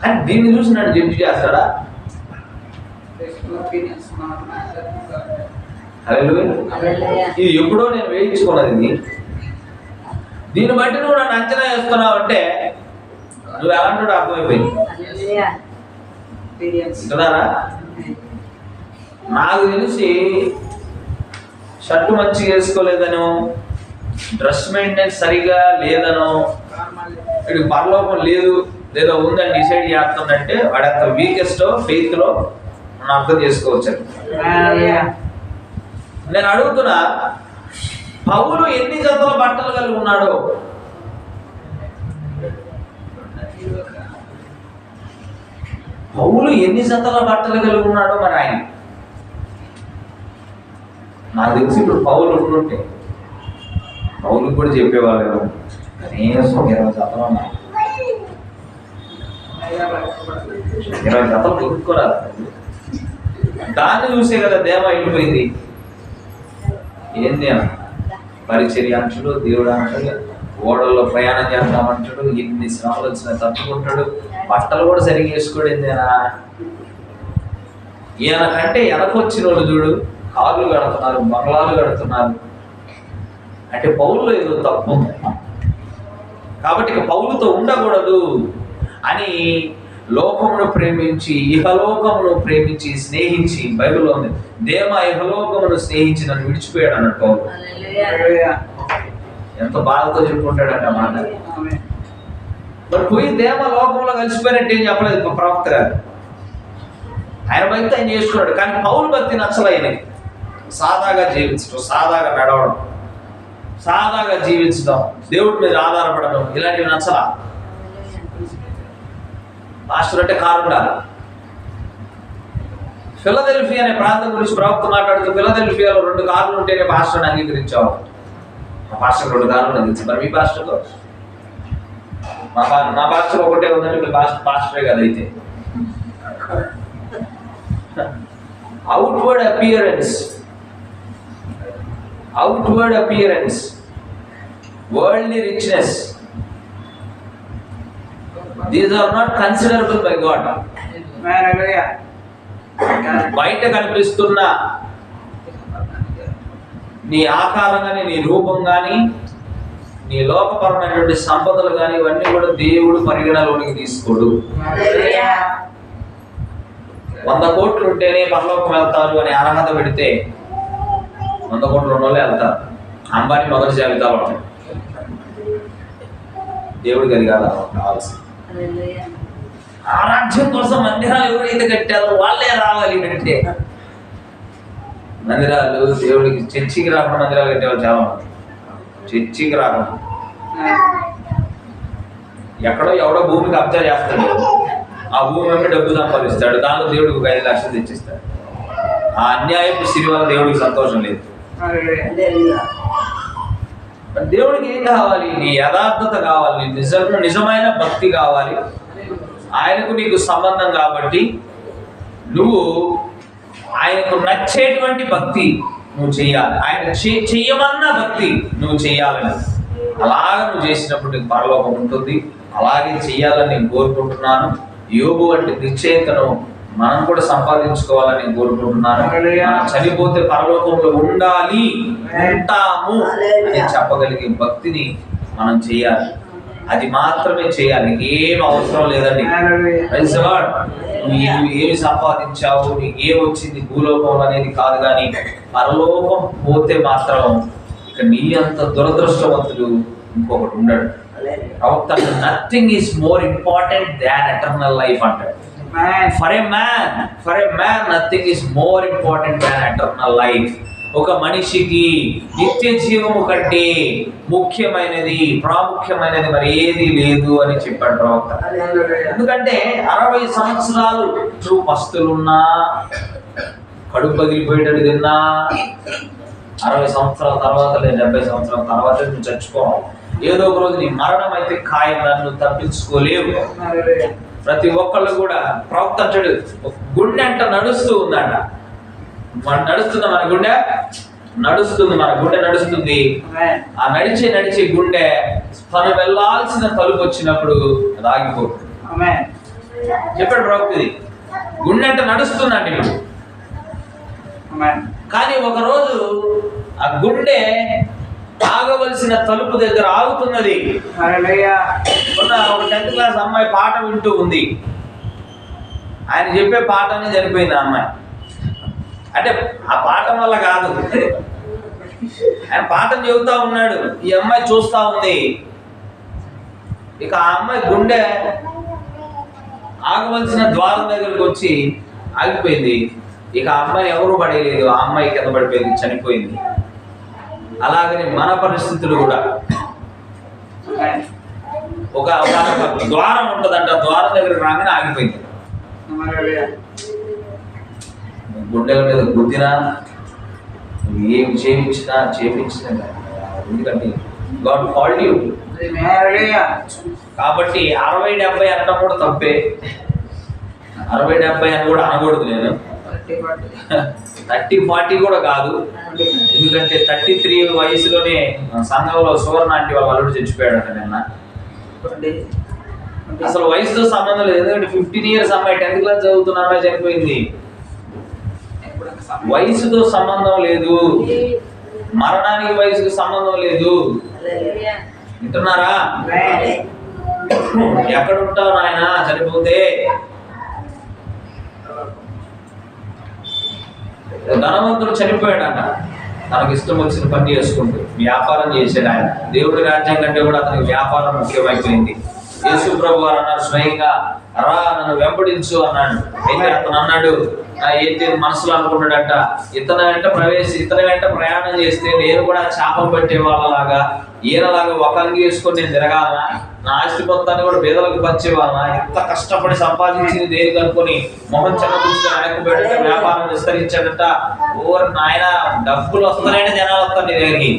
S1: కానీ దీన్ని చూసి నన్ను జడ్జి చేస్తాడా? ఇది ఎప్పుడో నేను వేయించుకున్నది. దీన్ని బట్టి నువ్వు నన్ను అంచనా వేస్తున్నావు అంటే నువ్వు ఎలాంటి అర్థమైపోయింది. వింటున్నారా? నాకు తెలిసి షర్టు మంచిగా వేసుకోలేదనో డ్రెస్ మెయింటెనెన్స్ సరిగా లేదనో, వీడికి పరలోకం లేదు లేదో ఉందని డిసైడ్ చేస్తుందంటే వాడు అంత వీకెస్ట్ ఫెయిత్ లో మనం అర్థం చేసుకోవచ్చు. నేను అడుగుతున్నా, పౌలు ఎన్ని జతల బట్టలు కలిగి ఉన్నాడో? పౌలు ఎన్ని జతల బట్టలు కలిగి ఉన్నాడో మరి ఆయన. నాకు తెలిసి ఇప్పుడు పౌలు ఉంటుంటే పౌలు కూడా చెప్పేవాళ్ళు కనీసం 20 జతలు ఉన్నాయి, 20 జతలు కొనుక్కోరాదు. దాన్ని చూసే కదా దేవ వెళ్ళిపోయింది. ఏంది అన్న పరిచర్య అంటాడు, దేవుడు అంటాడు, ఓడల్లో ప్రయాణం చేద్దామంటాడు, ఎన్ని శ్రమలు వచ్చినా తట్టుకుంటాడు, బట్టలు కూడా సరిగ్గా వేసుకోడేందేనా. ఈయన కంటే వెనకొచ్చిన వాళ్ళు చూడు, కార్లు కడుతున్నారు, బంగ్లాలు కడుతున్నారు. అంటే పౌలులో ఏదో తప్పు ఉంది. కాబట్టి ఇక పౌలుతో ఉండకూడదు అని లోకమును ప్రేమించి ఇహలోకమును ప్రేమించి స్నేహించి, బైబిల్లో ఉంది దేమ ఇహలోకమును స్నేహించి నన్ను విడిచిపోయాడు అన్నట్టు పౌలు. ఎంత బాధతో చెప్పుకుంటాడంట మాట. మరి పోయి దేమ లోకంలో కలిసిపోయినట్టు ఏం చెప్పలేదు ప్రవక్త గారు. ఆయన భక్తి ఆయన చేసుకున్నాడు. కానీ పౌలు భక్తి నచ్చలే ఆయనకి. సాదాగా జీవించడం, సాదాగా నడవడం, సాదాగా జీవించడం, దేవుడి మీద ఆధారపడడం, ఇలాంటివి నచ్చలా. పాస్టర్ అంటే కారు ఉండాలి. ఫిలదెల్ఫియా అనే ప్రాంతం గురించి ప్రవక్త మాట్లాడుతూ ఫిలదెల్ఫియాలో 2 కార్లు ఉంటేనే పాస్టర్ని అంగీకరించావు. మా పాస్టర్ 2 కార్లు అందించి, మరి మీ పాస్టర్తో మా పాస్టర్ ఒకటే ఉందంటే మీ పాస్టరే కదా. అయితే outward appearance, worldly richness, these are not considerable by God. బయట కనిపిస్తున్న నీ ఆకారం కానీ, నీ రూపం కానీ, నీ లోకపరమైనటువంటి సంపదలు కానీ, ఇవన్నీ కూడా దేవుడు పరిగణలోనికి తీసుకోడు. 100 కోట్లు ఉంటేనే పరలోకం వెళ్తారు అని అర్హత పెడితే 100 కోట్లు ఉన్నోళ్ళే వెళ్తారు. అంబానీ మొదటి జాబితాలో ఉంటాయి. దేవుడికి అది కాదు కావాల్సింది. ఆ రాజ్యం కోసం మందిరాలు ఎవరైతే కట్టారో వాళ్ళే రావాలి అంటే, మందిరాలు దేవుడికి చర్చికి రాకుండా మందిరాలు కట్టేవాళ్ళు చాలా మంది. చర్చికి రాకుండా ఎక్కడో ఎవడో భూమికి కబ్జా చేస్తాడు, ఆ భూమి వెంట డబ్బు సంపాదిస్తాడు, దానిలో దేవుడికి 5 లక్షలు తెచ్చిస్తాడు. ఆ అన్యాయపు సిరి వల్ల దేవుడికి సంతోషం లేదు. దేవుడికి ఏం కావాలి? నీ యథార్థత కావాలి, నీ నిజమైన భక్తి కావాలి. ఆయనకు నీకు సంబంధం కాబట్టి నువ్వు ఆయనకు నచ్చేటువంటి భక్తి నువ్వు చెయ్యాలి. ఆయన చెయ్యమన్న భక్తి నువ్వు చెయ్యాలని. అలాగ నువ్వు చేసినప్పుడు నీకు పరలోకం ఉంటుంది. అలాగే చెయ్యాలని నేను కోరుకుంటున్నాను. యోబు వంటి నిశ్చయితను మనం కూడా సంపాదించుకోవాలని నేను కోరుకుంటున్నాను. చనిపోతే పరలోకంలో ఉండాలి, ఉంటాము అని చెప్పగలిగే భక్తిని మనం చేయాలి. అది మాత్రమే చేయాలి, ఏం అవసరం లేదండి. నువ్వు ఏమి సంపాదించావు, నీకు ఏమొచ్చింది భూలోకం అనేది కాదు. కానీ పరలోకం పోతే మాత్రం ఇక నీ అంత దురదృష్టవంతుడు ఇంకొకటి ఉండడు. ప్రవక్త nothing is more important than eternal life అంటాడు. For a man nothing is more important than eternal life. ఒక మనిషికి నిత్య జీవము కంటే ముఖ్యమైనది, ప్రాముఖ్యమైనది మరి ఏది లేదు అని చెప్పాడు ప్రవక్త. ఎందుకంటే 60 సంవత్సరాలు నువ్వు పస్తులున్నా, కడుపు పగిలిపోయేటట్టు తిన్నా, 60 సంవత్సరాల తర్వాత లేదా 70 సంవత్సరాల తర్వాత నువ్వు చచ్చిపోవాలి. ఏదో ఒక రోజు నీ మరణం అయితే ఖాయం, నువ్వు తప్పించుకోలేవు. ప్రతి ఒక్కళ్ళు కూడా ప్రవక్త అంటాడు, గుండె అంట నడుస్తూ ఉందంట. నడుస్తుందా మన గుండె? నడుస్తుంది, మన గుండె నడుస్తుంది. ఆ నడిచే గుండె తను వెళ్ళాల్సిన తలుపు వచ్చినప్పుడు అది ఆగిపోతుంది చెప్పాడు ప్రవక్త. ఇది గుండె అంటే నడుస్తుందండి ఇప్పుడు. కానీ ఒకరోజు ఆ గుండె ఆగవలసిన తలుపు దగ్గర ఆగుతున్నది. ఒక 10th క్లాస్ అమ్మాయి పాట వింటూ ఉంది. ఆయన చెప్పే పాటనే చనిపోయింది ఆ అమ్మాయి. అంటే ఆ పాఠం వల్ల కాదు, ఆయన పాఠం చెబుతా ఉన్నాడు, ఈ అమ్మాయి చూస్తా ఉంది. ఇక ఆ అమ్మాయి గుండె ఆగవలసిన ద్వారం దగ్గరికి వచ్చి ఆగిపోయింది. ఇక ఆ అమ్మాయి ఎవరు పడేయలేదు, ఆ అమ్మాయి కింద పడిపోయింది, చనిపోయింది. అలాగని మన పరిస్థితులు కూడా ఒక ద్వారం ఉంటుందంట, ద్వారం దగ్గరికి రాగానే ఆగిపోయింది. గుండెల మీద గుద్దినా ఏమి చేయించినా ఎందుకంటే గాడ్ కాల్డ్ యూ. కాబట్టి 60-70 అనడం కూడా తప్పే. 60-70 అని కూడా అనకూడదు. నేను 30-40 కూడా కాదు. ఎందుకంటే 33 వయసులోనే సంఘంలో సువర్ణ ఆంటీ వాళ్ళ అల్లుడు చచ్చిపోయాడంట నిన్న. అసలు వయసుతో సంబంధం లేదు. ఎందుకంటే 15 years అమ్మాయి 10th క్లాస్ చదువుతున్న అమ్మాయి చనిపోయింది. వయసుతో సంబంధం లేదు, మరణానికి వయసుకు సంబంధం లేదు. వింటున్నారా? ఎక్కడ ఉంటావు నాయన చనిపోతే? ధనవంతుడు చనిపోయాడట, తనకు ఇష్టం వచ్చిన పని చేసుకుంటూ వ్యాపారం చేశాడు. ఆయన దేవుడి రాజ్యం కంటే కూడా అతనికి వ్యాపారం ముఖ్యమైపోయింది. యేసు ప్రభు వారు అన్నారు స్వయంగా, రా నన్ను వెంబడించు అన్నాడు. అయితే అతను అన్నాడు, ఏంటి మనసులో అనుకున్నాడట, ఇతని వెంట ప్రయాణం చేస్తే నేను కూడా చేపలు పట్టే వాళ్ళలాగా ఈయనలాగా ఒక అంగి వేసుకొని నేను తిరగాలనా, నా ఆస్తి మొత్తాన్ని కూడా పేదలకు పంచేవాళ్ళనా, ఎంత కష్టపడి సంపాదించింది దేనికి అనుకుని మొహం చెన్నపుచ్చుకొని వెనక్కిపోయాడట. వ్యాపారం విస్తరించాడట. ఓవర్ నాయన డబ్బులు వస్తానంటే జనాలు వస్తారు నీ దగ్గరికి.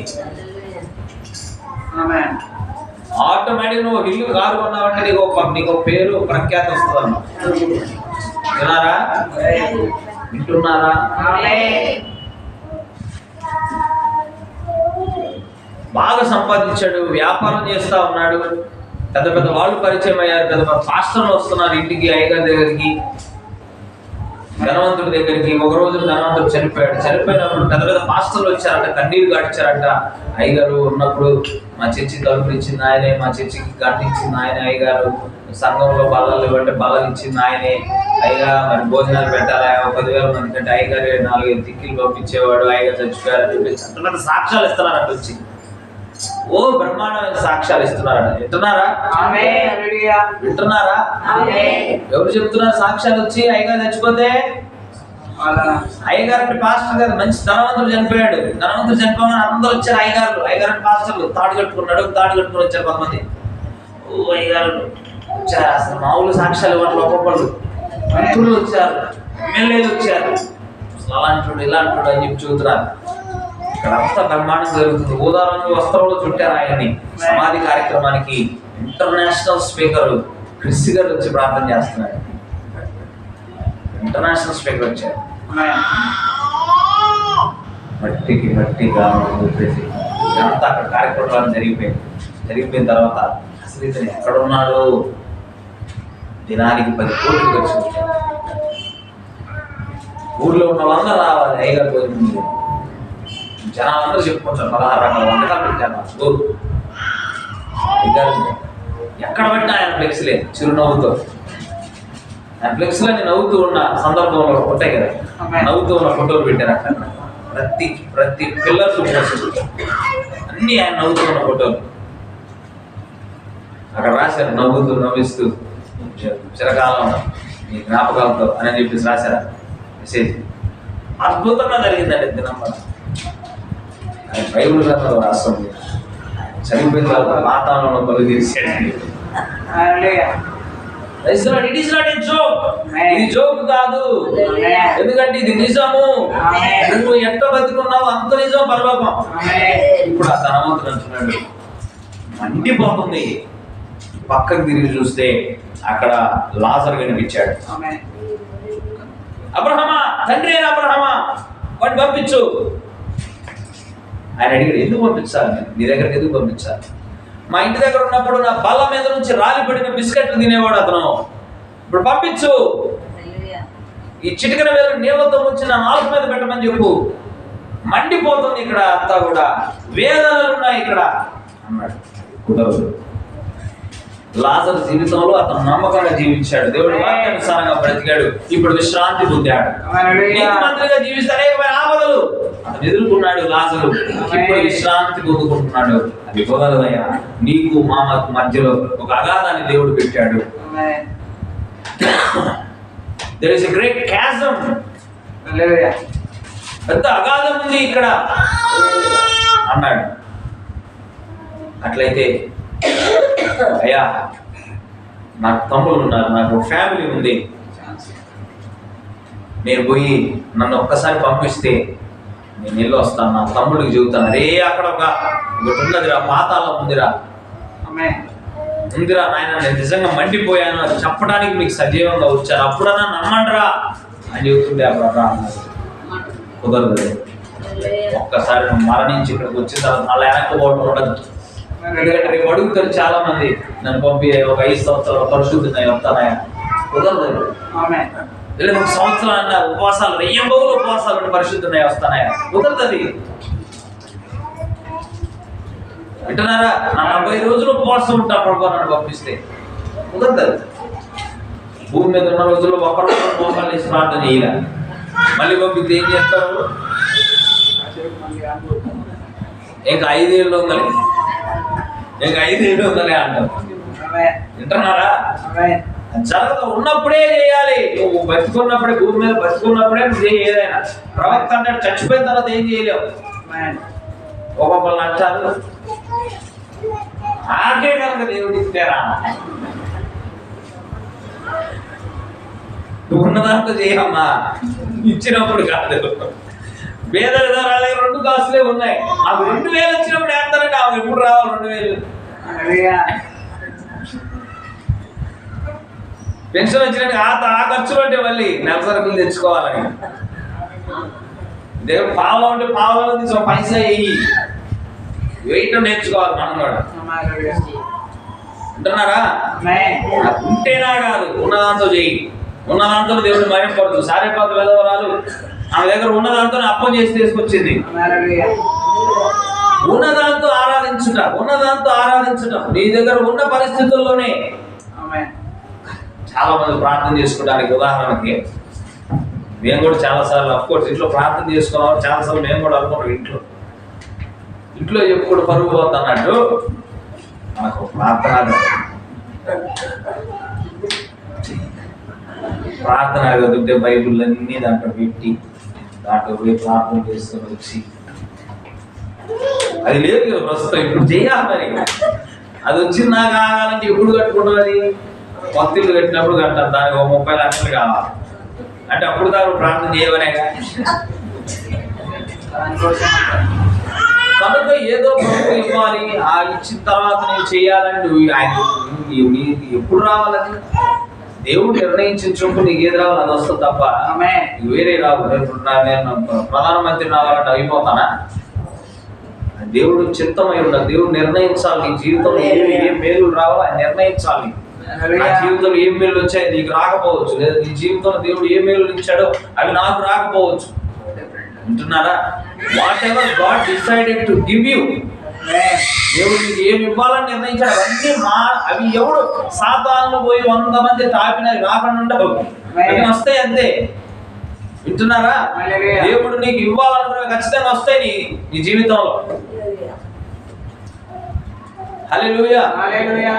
S1: ఆటోమేటిక్ నువ్వు ఇల్లు కారు కొన్నావంటే నీకు పేరు ప్రఖ్యాతి వస్తుందమ్మా. విన్నారా? వింటున్నారా? బాగా సంపాదించాడు, వ్యాపారం చేస్తా ఉన్నాడు. పెద్ద పెద్ద వాళ్ళు పరిచయం అయ్యారు, పెద్ద పెద్ద పాస్టర్లు వస్తున్నారు ఇంటికి, అయ్యగారి దగ్గరికి, ధనవంతుడి దగ్గరికి. ఒక రోజు ధనవంతుడు చనిపోయినప్పుడు పెద్ద పెద్ద పాస్టర్లు వచ్చారంట, కన్నీరు గాడ్చారంట. అయ్యగారు ఉన్నప్పుడు మా చర్చి తలుపులు ఇచ్చింది ఆయనే, మా చర్చికి గంట ఇచ్చింది ఆయనే, అయ్యగారు సంఘంలో బల్లలు ఇవ్వంటే బల్లలు ఇచ్చింది ఆయనే, అయ్యా మరి భోజనాలు పెట్టాలి 10,000 మంది కంటే అయ్యగారు 4-5 టిక్కీలు పంపించేవాడు, అయ్యగారు చచ్చిపోయారని చెప్పేసి అంత సాక్ష్యాలు ఇస్తున్నారంట వచ్చి. ఓ బ్రహ్మాండమైన సాక్ష్యాలు ఇస్తున్నారట. వింటున్నారా? వింటున్నారా? ఎవరు చెప్తున్నారు సాక్ష్యాలు వచ్చి? అయ్యగారు చచ్చిపోతే అయ్యగారు పాస్టర్ గారు మంచి ధనవంతుడు చనిపోయాడు. ధనవంతుడు చనిపోగానే అందరూ వచ్చారు. అయ్యగారు పాస్టర్లు తాడు కట్టుకుని వచ్చారు కొంతమంది. ఓ అయ్యగారు వచ్చారు. అసలు మామూలు సాక్ష్యాలు వాళ్ళు ఒక్కొక్కళ్ళు మంత్రులు వచ్చారు, ఎమ్మెల్యేలు వచ్చారు. అసలు అలాంటి ఇలాంటి అని చెప్పి చూస్తున్నారు. ఇక్కడ అంతా బ్రహ్మాండం జరుగుతుంది. ఊదారంగు వస్త్రంలో చుట్టారు ఆయన్ని. సమాధి కార్యక్రమానికి ఇంటర్నేషనల్ స్పీకర్ క్రిస్ గారు వచ్చి ప్రార్థన చేస్తున్నారు. ఇంటర్నేషనల్ స్పీకర్ వచ్చారు. మట్టిగా చెప్పేసి ఇదంతా అక్కడ కార్యక్రమాలు జరిగిపోయిన తర్వాత అసలు ఇతను ఎక్కడున్నాడు? దినానికి 10 కోట్లు ఖర్చు పెట్టాడు. ఊర్లో ఉన్న వాళ్ళందరూ రావాలి అయ్యగారు భోజనం. జనాలందరూ చెప్పుకుంటారు 16 రకాల వంటకాలు పెట్టారు. ఎక్కడ పెట్టినా ఆయన ఫ్లెక్స్లే చిరునవ్వుతో. ఆయన ఫ్లెక్స్లని నవ్వుతూ ఉన్న సందర్భంలో ఉంటాయి కదా, నవ్వుతూ ఉన్న ఫోటోలు పెట్టారు అక్కడ. ప్రతి పిల్లర్స్ అన్ని ఆయన నవ్వుతూ ఉన్న ఫోటోలు అక్కడ రాశారు. నవ్విస్తూ చిరకాలం మీ జ్ఞాపకాలతో అని చెప్పేసి రాశారా మెసేజ్. అద్భుతంగా జరిగిందండి దినం. ఆయన బైబుల్ గ్రంథంలో రాస్తుంది. చనిపోయిన తర్వాత వాతావరణంలో పలు తీసాడు. ఇది జోక్ కాదు, ఎందుకంటే ఇది నిజము. నువ్వు ఎంత బతికున్నావు అంత నిజం పరలోకం. ఇప్పుడు ఆ ధనవంతుడు అంటున్నాడు, మండిపోతుంది. పక్కకు తిరిగి చూస్తే అక్కడ లాజరు కనిపించాడు. అబ్రహమా, తండ్రి అయిన అబ్రహమా, వాడిని పంపించు. ఆయన అడిగాడు, ఎందుకు పంపించాలి? నీ దగ్గరికి ఎందుకు పంపించాలి? మా ఇంటి దగ్గర ఉన్నప్పుడు నా బల్ల మీద నుంచి రాలిపడిన బిస్కెట్లు తినేవాడు అతను. ఇప్పుడు పంపించు. ఈ చిటికన మీద నీళ్ళతో ముంచి నా నాలుగు మీద పెట్టమని చెప్పు. మండిపోతుంది ఇక్కడ అంతా కూడా, వేదనలు ఉన్నాయి ఇక్కడ అన్నాడు. కుదరదు. లాజరు జీవితంలో అతను నమ్మకంగా జీవించాడు, దేవుడి వాక్యానుసారంగా బ్రతికాడు, ఇప్పుడు విశ్రాంతి పొందాడు. మంత్రిగా జీవిస్తే అనేకమైన ఆపదలు అతను ఎదుర్కొన్నాడు లాజరు, ఇప్పుడు విశ్రాంతి పొందుకుంటున్నాడు. అది కుదరదయ్యా, నీకు మామకు మధ్యలో ఒక అగాధాన్ని దేవుడు పెట్టాడు. There is a great chasm. పెద్ద అగాధం ఉంది ఇక్కడ అన్నాడు. అట్లయితే అయ్యా నాకు తమ్ముళ్ళు ఉన్నారు, నాకు ఫ్యామిలీ ఉంది, నేను పోయి నన్ను ఒక్కసారి పంపిస్తే నేను వెళ్ళి వస్తాను, నా తమ్ముడికి చెబుతాను, అరే అక్కడ ఒకటి ఉన్నదిరా, పాతాళం ఉందిరా నాయన, నేను నిజంగా మండిపోయాను, అది చెప్పడానికి మీకు సజీవంగా వచ్చాను, అప్పుడన్నా నమ్మండిరా అని చెబుతుండే అప్పుడు అన్నారు. కుదరదు, ఒక్కసారి నువ్వు మరణించి ఇక్కడికి వచ్చిన తర్వాత అలా వెనకపోవడం ఉండదు. ఎందుకంటే రేపు అడుగుతారు చాలా మంది, నన్ను పంపి ఒక 5 సంవత్సరాలు పరిశుద్ధి వస్తానాయా, కుదరదు. లేదా 1 సంవత్సరం అన్న ఉపవాసాలు, 1000 రోజులు ఉపవాసాలు పరిశుద్ధి వస్తానాయా, కుదరదు. వింటున్నారా? నా 40 రోజులు ఉపవాసం ఉంటా ప్రభు నన్ను పంపిస్తే, కుదరదు. భూమి మీద ఉన్న రోజుల్లో ఒకరు మోసాలు వేసి ప్రార్థన చేయలే, మళ్ళీ పంపిస్తే ఏం చేస్తారు? ఇంకా 5 ఏళ్ళు ఉందని, ఇంకా 5 ఏళ్ళు ఉందని అంటారు. వింటున్నారా? జరగదు, ఉన్నప్పుడే చేయాలి. నువ్వు బతుకున్నప్పుడే, భూమి మీద బతుకున్నప్పుడే నువ్వు ఏదైనా. ప్రవక్త అంటే చచ్చిపోయిన తర్వాత ఏం చేయలేవు. ఒక్కొక్కరు అంటారు ఆకే కనుక దేవుడు ఇస్తారా, ఉన్నదాంతో చేయమ్మా, ఇచ్చినప్పుడు కాదు. పేద విధానాలే 2 కాసులే ఉన్నాయి. ఆమె 2000 వచ్చినప్పుడు వేస్తారంటే ఆమె ఎప్పుడు రావాలి 2000? పెన్షన్ వచ్చినట్టు ఆ ఖర్చులు అంటే మళ్ళీ నెల సరుకులు తెచ్చుకోవాలని. దేవుడు పావులో ఉంటే పావులో తీసి పైసా వేయటం నేర్చుకోవాలి మనం కూడా. అంటున్నారా? ఉంటేనా కాదు, ఉన్నదాంతో చెయ్యి. ఉన్నదాంతో దేవుడిని మరింపడదు. సారేపాత వెదవరాలు ఆమె దగ్గర ఉన్నదాంతో అప్పం చేసి తీసుకొచ్చింది. ఉన్నదాంతో ఆరాధించుట నీ దగ్గర ఉన్న పరిస్థితుల్లోనే. చాలా మంది ప్రార్థన చేసుకోవడానికి, ఉదాహరణకి మేము కూడా చాలాసార్లు అఫ్కోర్స్ ఇంట్లో ప్రార్థన చేసుకున్నాం, చాలాసార్లు మేము కూడా అనుకున్నాం, ఇంట్లో ఎప్పుడు పరుగు పోతా అన్నట్టు మనకు ప్రార్థన కదుంటే బైబుల్ అన్నీ దాంట్లో పెట్టి దాంట్లో పోయి ప్రార్థన చేసుకొని వచ్చి, అది లేదు కదా ప్రస్తుతం, ఇప్పుడు చేయాలి. మరి అది వచ్చింది నాకు ఆగాలంటే ఎప్పుడు కట్టుకుంటుంది? అది భక్తులు కట్టినప్పుడు కట్టాలి, దానికి 30 లక్షలు కావాలి అంటే అప్పుడు దాకా ప్రార్థన చేయవనేగా. కనుక ఏదో ప్రభుత్వం ఇవ్వాలి, ఆ ఇచ్చిన తర్వాత నేను చేయాలని ఆయన ఎప్పుడు రావాలని దేవుడు నిర్ణయించుకుంటూ నీకు ఏది రావాలి అది వస్తుంది తప్ప వేరే రావు. నేను ప్రధానమంత్రి రావాలంటే అయిపోతానా? దేవుడు చిత్తమై ఉండాలి. దేవుడు నిర్ణయించాలి నీ జీవితంలో ఏ మేలు రావాలో ఆయన నిర్ణయించాలి. నా జీవితంలో ఏ మేలు వచ్చాయి నీకు రాకపోవచ్చు, లేదా నీ జీవితంలో దేవుడు ఏ మేలు ఇచ్చాడో అవి నాకు రాకపోవచ్చు. వింటున్నారా? What ever God decided to give you, దేవుడు నీకు ఏమి ఇవ్వాలని నిర్ణయించాడు అవన్నీ అవి ఎవడు సాతాను పోయి 100 మంది తాపినవి రాకుండా ఉండవు, అవి వస్తాయి అంతే. వింటున్నారా? దేవుడు నీకు ఇవ్వాలనుకున్న ఖచ్చితంగా వస్తాయి నీ జీవితంలో. హల్లెలూయా.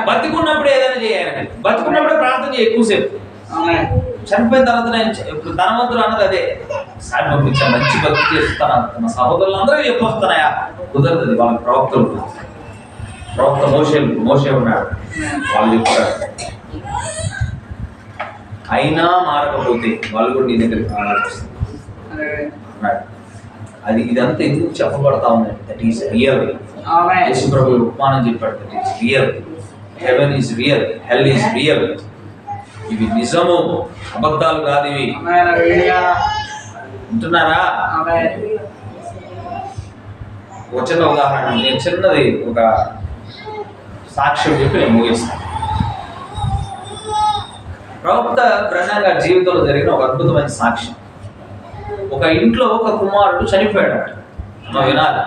S1: బతికున్నప్పుడు ఏదైనా చేయాలండి, బతికున్నప్పుడే ప్రార్థన చేయ ఎక్కువసేపు. చనిపోయిన తర్వాత నేను ఇప్పుడు ధనవంతులు అన్నది అదే, సార్ పంపించా మంచి భక్తి చేస్తాను మా సహోదరులు అందరూ చెప్పొస్తున్నాయా? కుదరదు. వాళ్ళ ప్రవక్త మోషే ఉన్నాడు, వాళ్ళు చెప్తారు అయినా మారకపోతే వాళ్ళు కూడా నీ దగ్గరికి అన్నాడు. అది ఇదంతా ఎందుకు చెప్పబడతా ఉందండి? That is real. యేసు ప్రభువు ఉపమానం చెప్పాడు, that is real. Haven is real, hell is real. ఇవి నిజము, అబద్ధాలు కాదు ఇవి. వింటున్నారా? ఒక చిన్న ఉదాహరణ, నేను చిన్నది ఒక సాక్ష్యం చెప్పి నేను ముగిస్తాను. ప్రవక్త బ్రహ్మ గారి జీవితంలో జరిగిన ఒక అద్భుతమైన సాక్ష్యం. ఒక ఇంట్లో ఒక కుమారుడు చనిపోయాడు. వినాలి,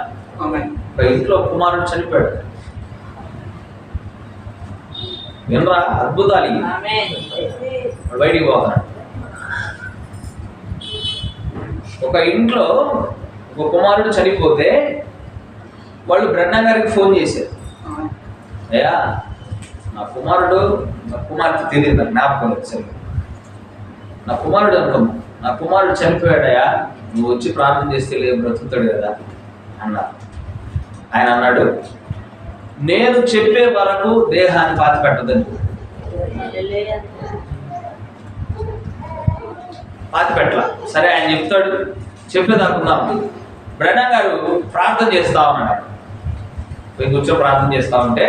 S1: ఒక ఇంట్లో కుమారుడు చనిపోయాడు. వినరా? అద్భుతాలు బయటికి పోతున్నాడు. ఒక ఇంట్లో ఒక కుమారుడు చనిపోతే వాళ్ళు బ్రహ్మం గారికి ఫోన్ చేశారు, అయ్యా నా కుమార్తె తెలియదు, నాకు జ్ఞాపకం వచ్చారు, నా కుమారుడు అనుకోము, నా కుమారుడు చనిపోయాడయా, నువ్వు వచ్చి ప్రార్థన చేస్తే లేదు బ్రతుకుతాడు కదా అన్నారు. ఆయన అన్నాడు, నేను చెప్పే వరకు దేహాన్ని పాతి పెట్టదని. పాతి పెట్టలా. సరే ఆయన చెప్తాడు, చెప్పేదాకుందాం. బ్రహ్మం గారు ప్రార్థన చేస్తా ఉన్నాడు. కూర్చొని ప్రార్థన చేస్తా ఉంటే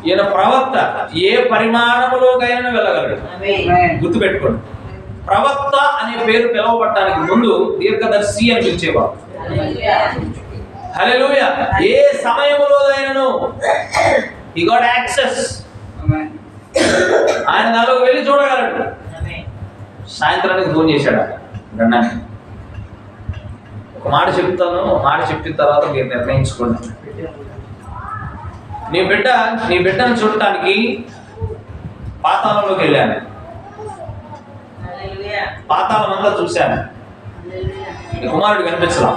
S1: ఈయన ప్రవక్త ఏ పరిమాణంలోకైనా వెళ్ళగలడు. గుర్తుపెట్టుకోండి, ప్రవక్త అనే పేరు పిలువబడటానికి ముందు దీర్ఘదర్శి అని పిలిచేవాడు. హల్లెలూయా. ఏ సమయంలోనైనాను he got access. ఆయన నాలోకి వెళ్ళి చూడగలడు. సాయంత్రానికి ఫోన్ చేశాడు బ్రహ్మాన్ని, ఒక మాట చెప్తాను, మాట చెప్పిన తర్వాత మీరు నిర్ణయించుకోండి. నీ బిడ్డను చూడటానికి పాతాళంలోకి వెళ్ళాను, పాతాళం అంతా చూశాను, నీ కుమారుడు కనిపించలా.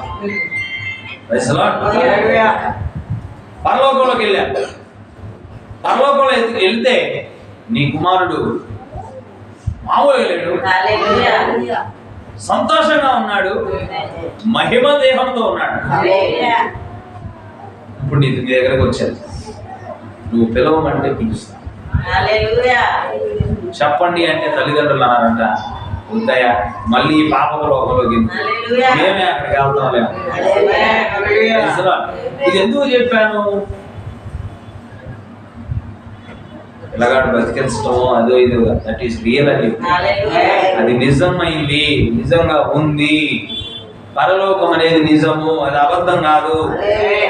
S1: పరలోకంలోకి వెళ్ళాను, పరలోకంలో వెళ్తే నీ కుమారుడు మామూలుగా లేడు, సంతోషంగా ఉన్నాడు, మహిమ దేహంతో ఉన్నాడు. ఇప్పుడు నీ దగ్గరకు వచ్చాను, నువ్వు పిలవమంటే పిలుస్తా, చెప్పండి అంటే తల్లిదండ్రులు అన్నారంట, వద్దయ్యా మళ్ళీ పాప లోకంలోకి మేమే అక్కడికి వెళ్తాం లేదు. ఇది ఎందుకు చెప్పాను? పిల్లగాడు బతికించడం అదో ఇది, దట్ ఈస్ రియల్ అని. అది నిజమైంది, నిజంగా ఉంది. పరలోకం అనేది నిజము, అది అబద్ధం కాదు.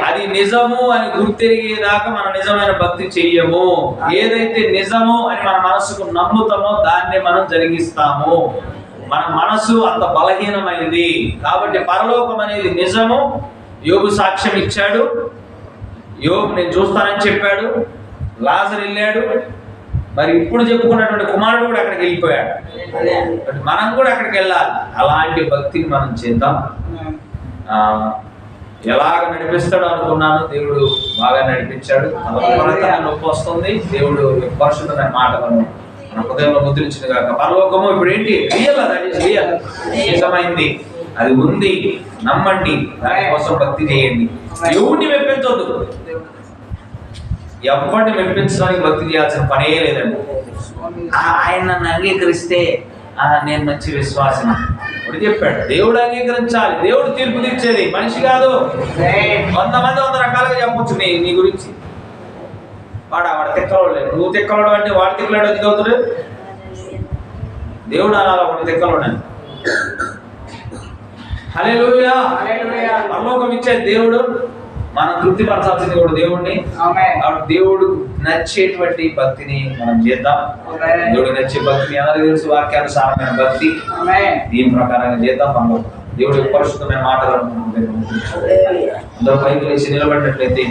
S1: అది నిజము అని గుర్తిరిగేదాకా మనం నిజమైన భక్తి చెయ్యము. ఏదైతే నిజము అని మన మనసుకు నమ్ముతామో దాన్ని మనం జరిగిస్తాము. మన మనసు అంత బలహీనమైనది కాబట్టి పరలోకం అనేది నిజము. యోబు సాక్ష్యం ఇచ్చాడు, యోబు నేను చూస్తానని చెప్పాడు, లాజరు వెళ్ళాడు, మరి ఇప్పుడు చెప్పుకున్నటువంటి కుమారుడు కూడా అక్కడికి వెళ్ళిపోయాడు. మనం కూడా అక్కడికి వెళ్ళాలి. అలాంటి భక్తిని మనం చేద్దాం. ఎలాగ నడిపిస్తాడు అనుకున్నాను, దేవుడు బాగా నడిపించాడు. నొప్పి వస్తుంది, దేవుడు పరిశుద్ధమైన మాటలను మన హృదయంలో ముద్రించిన కాక. పరలోకము ఇప్పుడు ఏంటి? రియల్, దట్ ఈస్ రియల్, నిజమైంది, అది ఉంది, నమ్మండి, దానికోసం భక్తి చేయండి. ఎవరిని మెప్పించవద్దు, ఎవరిని మెప్పించడానికి భక్తి చేయాల్సిన పనే లేదండి. ఆయన నన్ను అంగీకరిస్తే నేను మంచి విశ్వాసం ఇప్పుడు చెప్పాడు. దేవుడు అంగీకరించాలి, దేవుడు తీర్పు తీర్చేది, మనిషి కాదు. 100 మంది 100 రకాలుగా చెప్పొచ్చు నీ గురించి. వాడు తిక్కలోడు లేదు, నువ్వు తిక్కలోడు అంటే వాడు తిక్కలాడు ఎందుకు అవుతాడు? దేవుడు అనాలి వాడు తిక్కలోడు అని. హల్లెలూయా. పరలోకం ఇచ్చే దేవుడు, మనం తృప్తిపరచాల్సింది కూడా దేవుడిని. కాబట్టి దేవుడు నచ్చేటువంటి భక్తిని మనం చేద్దాం. దేవుడు నచ్చే భక్తిని అందరికీ తెలుసు, వాక్యానుసారమైన భక్తి, దీని ప్రకారంగా చేద్దాం. పరలోకం దేవుడి పరిశుద్ధమైన మాటలను అందరూ పైకి లేచి నిలబడినట్లయితే